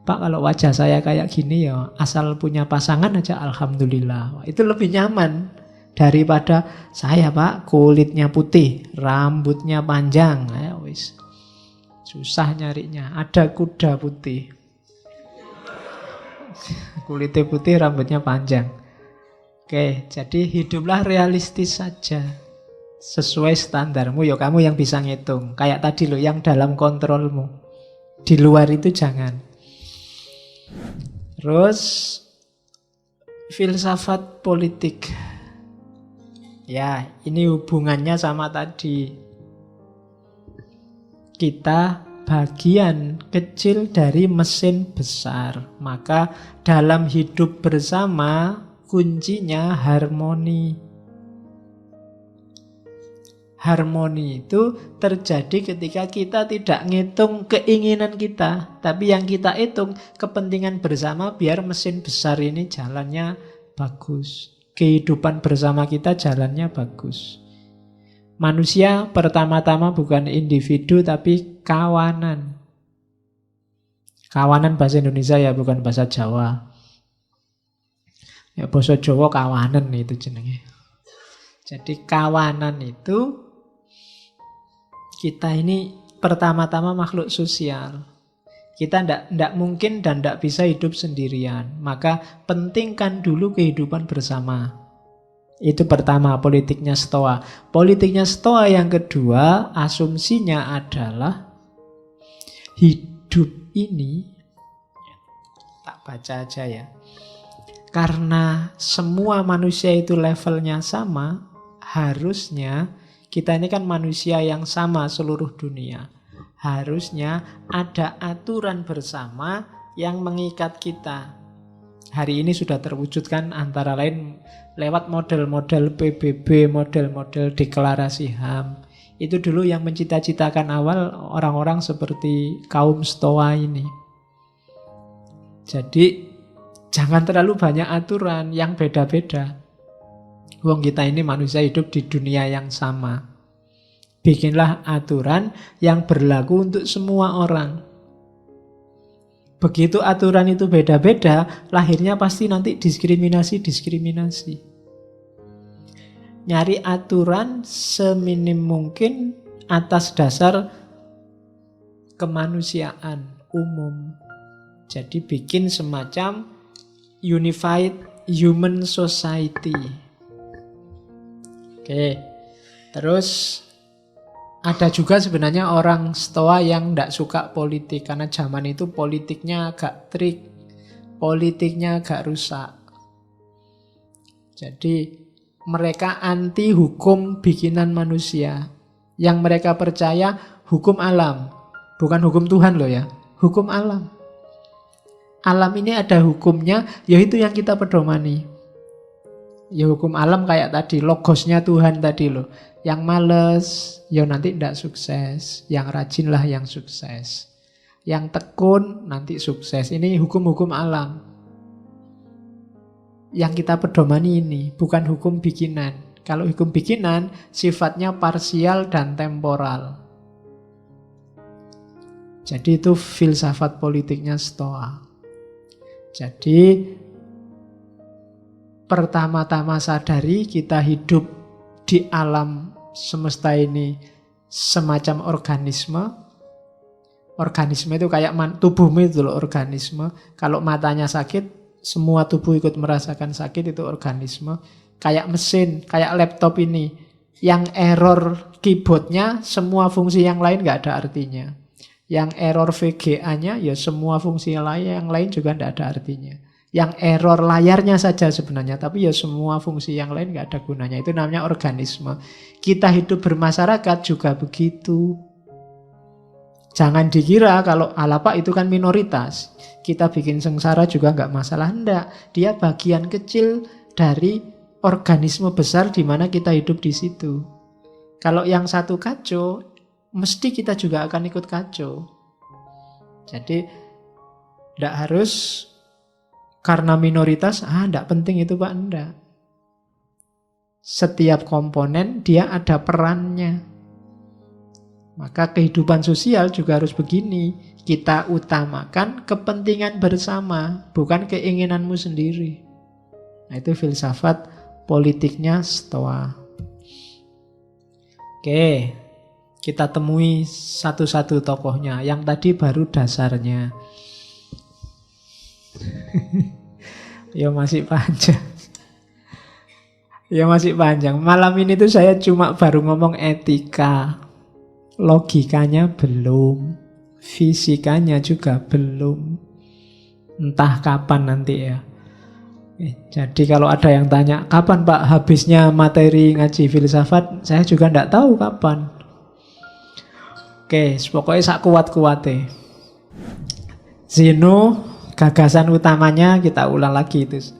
Pak kalau wajah saya kayak gini ya, asal punya pasangan aja alhamdulillah. Itu lebih nyaman daripada saya Pak kulitnya putih, rambutnya panjang. Wis. Susah nyarinya, ada kuda putih. Kulitnya putih, rambutnya panjang. Oke, jadi hiduplah realistis saja. sesuai standarmu, ya kamu yang bisa ngitung. Kayak tadi loh, yang dalam kontrolmu. Di luar itu jangan. Terus filsafat politik. Ya, ini hubungannya sama tadi. Kita bagian kecil dari mesin besar. Maka dalam hidup bersama kuncinya harmoni. Harmoni itu terjadi ketika kita tidak ngitung keinginan kita, tapi yang kita hitung kepentingan bersama biar mesin besar ini jalannya bagus. Kehidupan bersama kita jalannya bagus. Manusia pertama-tama bukan individu tapi kawanan. Kawanan bahasa Indonesia ya, bukan bahasa Jawa. Ya bahasa Jawa kawanan itu jenenge. Jadi kawanan itu kita ini pertama-tama makhluk sosial. Kita tidak mungkin dan tidak bisa hidup sendirian. Maka pentingkan dulu kehidupan bersama. Itu pertama, politiknya Stoa. Politiknya Stoa yang kedua, asumsinya adalah hidup ini, tak baca aja ya. Karena semua manusia itu levelnya sama, harusnya kita ini kan manusia yang sama seluruh dunia. Harusnya ada aturan bersama yang mengikat kita. Hari ini sudah terwujudkan antara lain lewat model-model PBB, model-model deklarasi HAM. Itu dulu yang mencita-citakan awal orang-orang seperti kaum Stoa ini. Jadi jangan terlalu banyak aturan yang beda-beda. Wong kita ini manusia hidup di dunia yang sama. Bikinlah aturan yang berlaku untuk semua orang. Begitu aturan itu beda-beda, lahirnya pasti nanti diskriminasi. Nyari aturan seminim mungkin atas dasar kemanusiaan umum. Jadi bikin semacam unified human society. Oke, terus ada juga sebenarnya orang Stoa yang tidak suka politik. Karena zaman itu politiknya agak trik, politiknya agak rusak. Jadi mereka anti hukum bikinan manusia. Yang mereka percaya hukum alam. Bukan hukum Tuhan loh ya, hukum alam. Alam ini ada hukumnya, yaitu yang kita pedomani. Ya hukum alam kayak tadi, logosnya Tuhan tadi loh. Yang males, ya nanti tidak sukses. Yang rajinlah yang sukses. Yang tekun, nanti sukses. Ini hukum-hukum alam. Yang kita pedomani ini, bukan hukum bikinan. Kalau hukum bikinan, sifatnya parsial dan temporal. Jadi itu filsafat politiknya Stoa. Jadi pertama-tama sadari kita hidup di alam semesta ini semacam organisme. Organisme itu kayak tubuhmu itu loh, organisme. Kalau matanya sakit, semua tubuh ikut merasakan sakit, itu organisme. Kayak mesin, kayak laptop ini. Yang error keyboardnya, semua fungsi yang lain nggak ada artinya. Yang error VGA-nya, ya semua fungsi lain yang lain juga nggak ada artinya. Yang error layarnya saja sebenarnya, tapi ya semua fungsi yang lain nggak ada gunanya. Itu namanya organisme. Kita hidup bermasyarakat juga begitu. Jangan dikira kalau alapak itu kan minoritas, kita bikin sengsara juga nggak masalah. Enggak, dia bagian kecil dari organisme besar di mana kita hidup di situ. Kalau yang satu kacau, mesti kita juga akan ikut kacau. Jadi tidak harus karena minoritas, tidak penting itu Pak, enggak. Setiap komponen dia ada perannya. Maka kehidupan sosial juga harus begini. Kita utamakan kepentingan bersama, bukan keinginanmu sendiri. Nah, itu filsafat politiknya Stoa. Oke, kita temui satu-satu tokohnya. Yang tadi baru dasarnya. Ya masih panjang. Ya masih panjang. Malam ini tuh saya cuma baru ngomong etika. Logikanya belum. Fisikanya juga belum. Entah kapan nanti ya. Jadi kalau ada yang tanya, kapan Pak habisnya materi ngaji filsafat? Saya juga tidak tahu kapan. Oke, pokoknya sak kuat-kuatnya. Zeno, gagasan utamanya kita ulang lagi itu.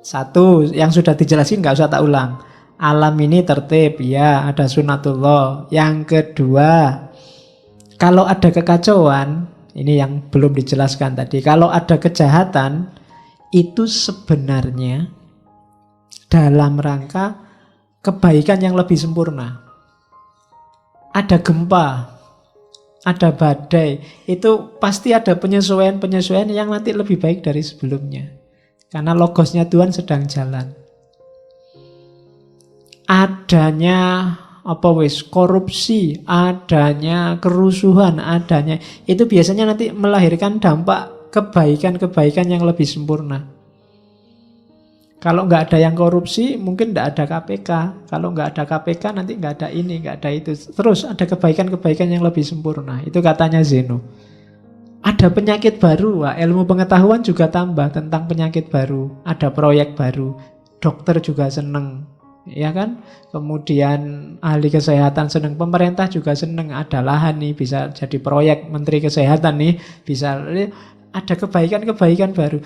Satu, yang sudah dijelasin nggak usah tak ulang. Alam ini tertib, ya ada sunatullah. Yang kedua, kalau ada kekacauan, ini yang belum dijelaskan tadi. Kalau ada kejahatan, itu sebenarnya dalam rangka kebaikan yang lebih sempurna. Ada gempa, ada badai, itu pasti ada penyesuaian-penyesuaian yang nanti lebih baik dari sebelumnya. Karena logosnya Tuhan sedang jalan. Adanya korupsi, adanya kerusuhan, adanya itu biasanya nanti melahirkan dampak kebaikan-kebaikan yang lebih sempurna. Kalau nggak ada yang korupsi, mungkin nggak ada KPK. Kalau nggak ada KPK, nanti nggak ada ini, nggak ada itu. Terus ada kebaikan-kebaikan yang lebih sempurna. Itu katanya Zeno. Ada penyakit baru, ilmu pengetahuan juga tambah tentang penyakit baru. Ada proyek baru, dokter juga seneng, ya kan? Kemudian ahli kesehatan seneng, pemerintah juga seneng. Ada lahan nih, bisa jadi proyek menteri kesehatan nih, bisa. Ada kebaikan-kebaikan baru.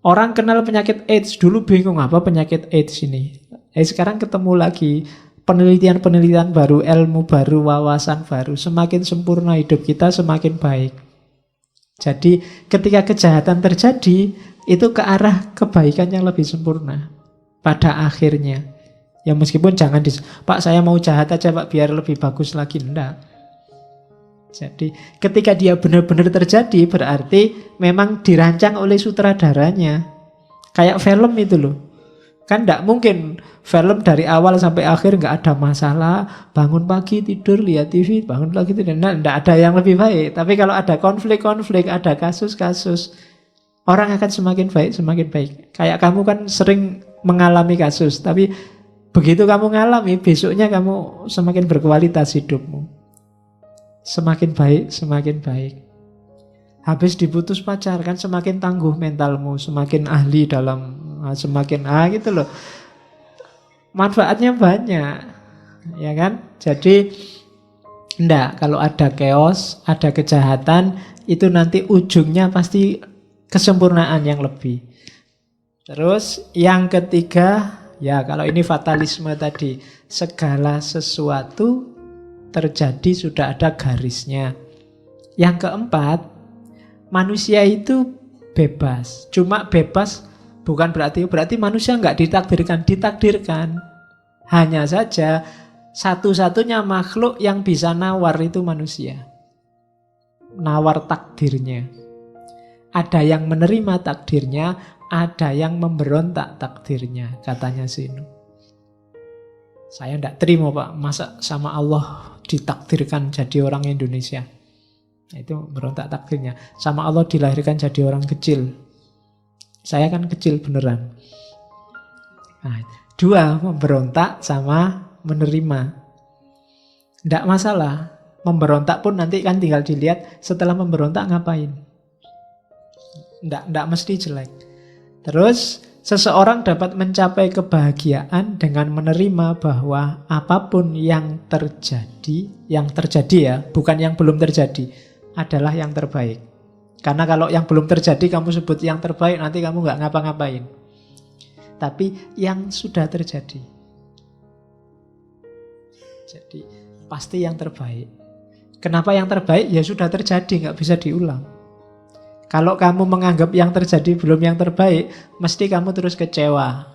Orang kenal penyakit AIDS, dulu bingung apa penyakit AIDS ini. Sekarang ketemu lagi, penelitian-penelitian baru, ilmu baru, wawasan baru. Semakin sempurna hidup kita, semakin baik. Jadi ketika kejahatan terjadi, itu ke arah kebaikan yang lebih sempurna pada akhirnya. Ya meskipun jangan Pak saya mau jahat aja Pak biar lebih bagus lagi, enggak. Jadi ketika dia benar-benar terjadi, berarti memang dirancang oleh sutradaranya. Kayak film itu loh. Kan tidak mungkin film dari awal sampai akhir nggak ada masalah. Bangun pagi tidur lihat TV, bangun lagi tidur. Nah, tidak ada yang lebih baik. Tapi kalau ada konflik-konflik, ada kasus-kasus, orang akan semakin baik, semakin baik. Kayak kamu kan sering mengalami kasus, tapi begitu kamu ngalami, besoknya kamu semakin berkualitas hidupmu. Semakin baik, semakin baik. Habis diputus pacar kan semakin tangguh mentalmu, semakin ahli dalam, semakin gitu loh. Manfaatnya banyak, ya kan? Jadi enggak, kalau ada chaos, ada kejahatan, itu nanti ujungnya pasti kesempurnaan yang lebih. Terus yang ketiga, ya kalau ini fatalisme tadi, segala sesuatu terjadi sudah ada garisnya. Yang keempat, manusia itu bebas. Cuma bebas bukan berarti manusia nggak ditakdirkan. Hanya saja satu-satunya makhluk yang bisa nawar itu manusia. Nawar takdirnya. Ada yang menerima takdirnya, ada yang memberontak takdirnya, katanya Zeno. Saya tidak terima Pak, masa sama Allah ditakdirkan jadi orang Indonesia. Itu berontak takdirnya. Sama Allah dilahirkan jadi orang kecil. Saya kan kecil beneran. Nah, dua, memberontak sama menerima. Tidak masalah. Memberontak pun nanti kan tinggal dilihat setelah memberontak ngapain. Tidak mesti jelek. Terus seseorang dapat mencapai kebahagiaan dengan menerima bahwa apapun yang terjadi ya, bukan yang belum terjadi, adalah yang terbaik. Karena kalau yang belum terjadi kamu sebut yang terbaik, nanti kamu nggak ngapa-ngapain. Tapi yang sudah terjadi, jadi pasti yang terbaik. Kenapa yang terbaik? Ya sudah terjadi, nggak bisa diulang. Kalau kamu menganggap yang terjadi belum yang terbaik, mesti kamu terus kecewa.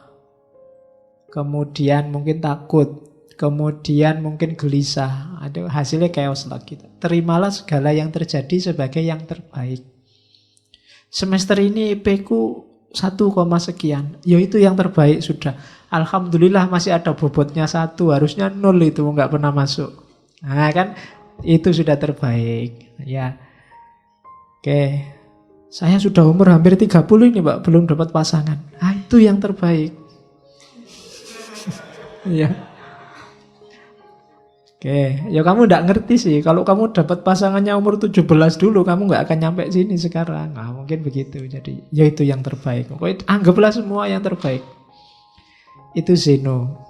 Kemudian mungkin takut. Kemudian mungkin gelisah. Ada hasilnya chaos lagi. Terimalah segala yang terjadi sebagai yang terbaik. Semester ini IP-ku 1, sekian. Ya itu yang terbaik sudah. Alhamdulillah masih ada bobotnya 1. Harusnya 0 itu nggak pernah masuk. Nah kan itu sudah terbaik. Ya. Oke. Saya sudah umur hampir 30 ini Pak, belum dapat pasangan. Ah, itu yang terbaik. Iya. Oke, ya kamu nggak ngerti sih. Kalau kamu dapat pasangannya umur 17 dulu, kamu nggak akan nyampe sini sekarang. Nah, mungkin begitu. Jadi, ya itu yang terbaik. Pokoknya anggaplah semua yang terbaik. Itu Zeno.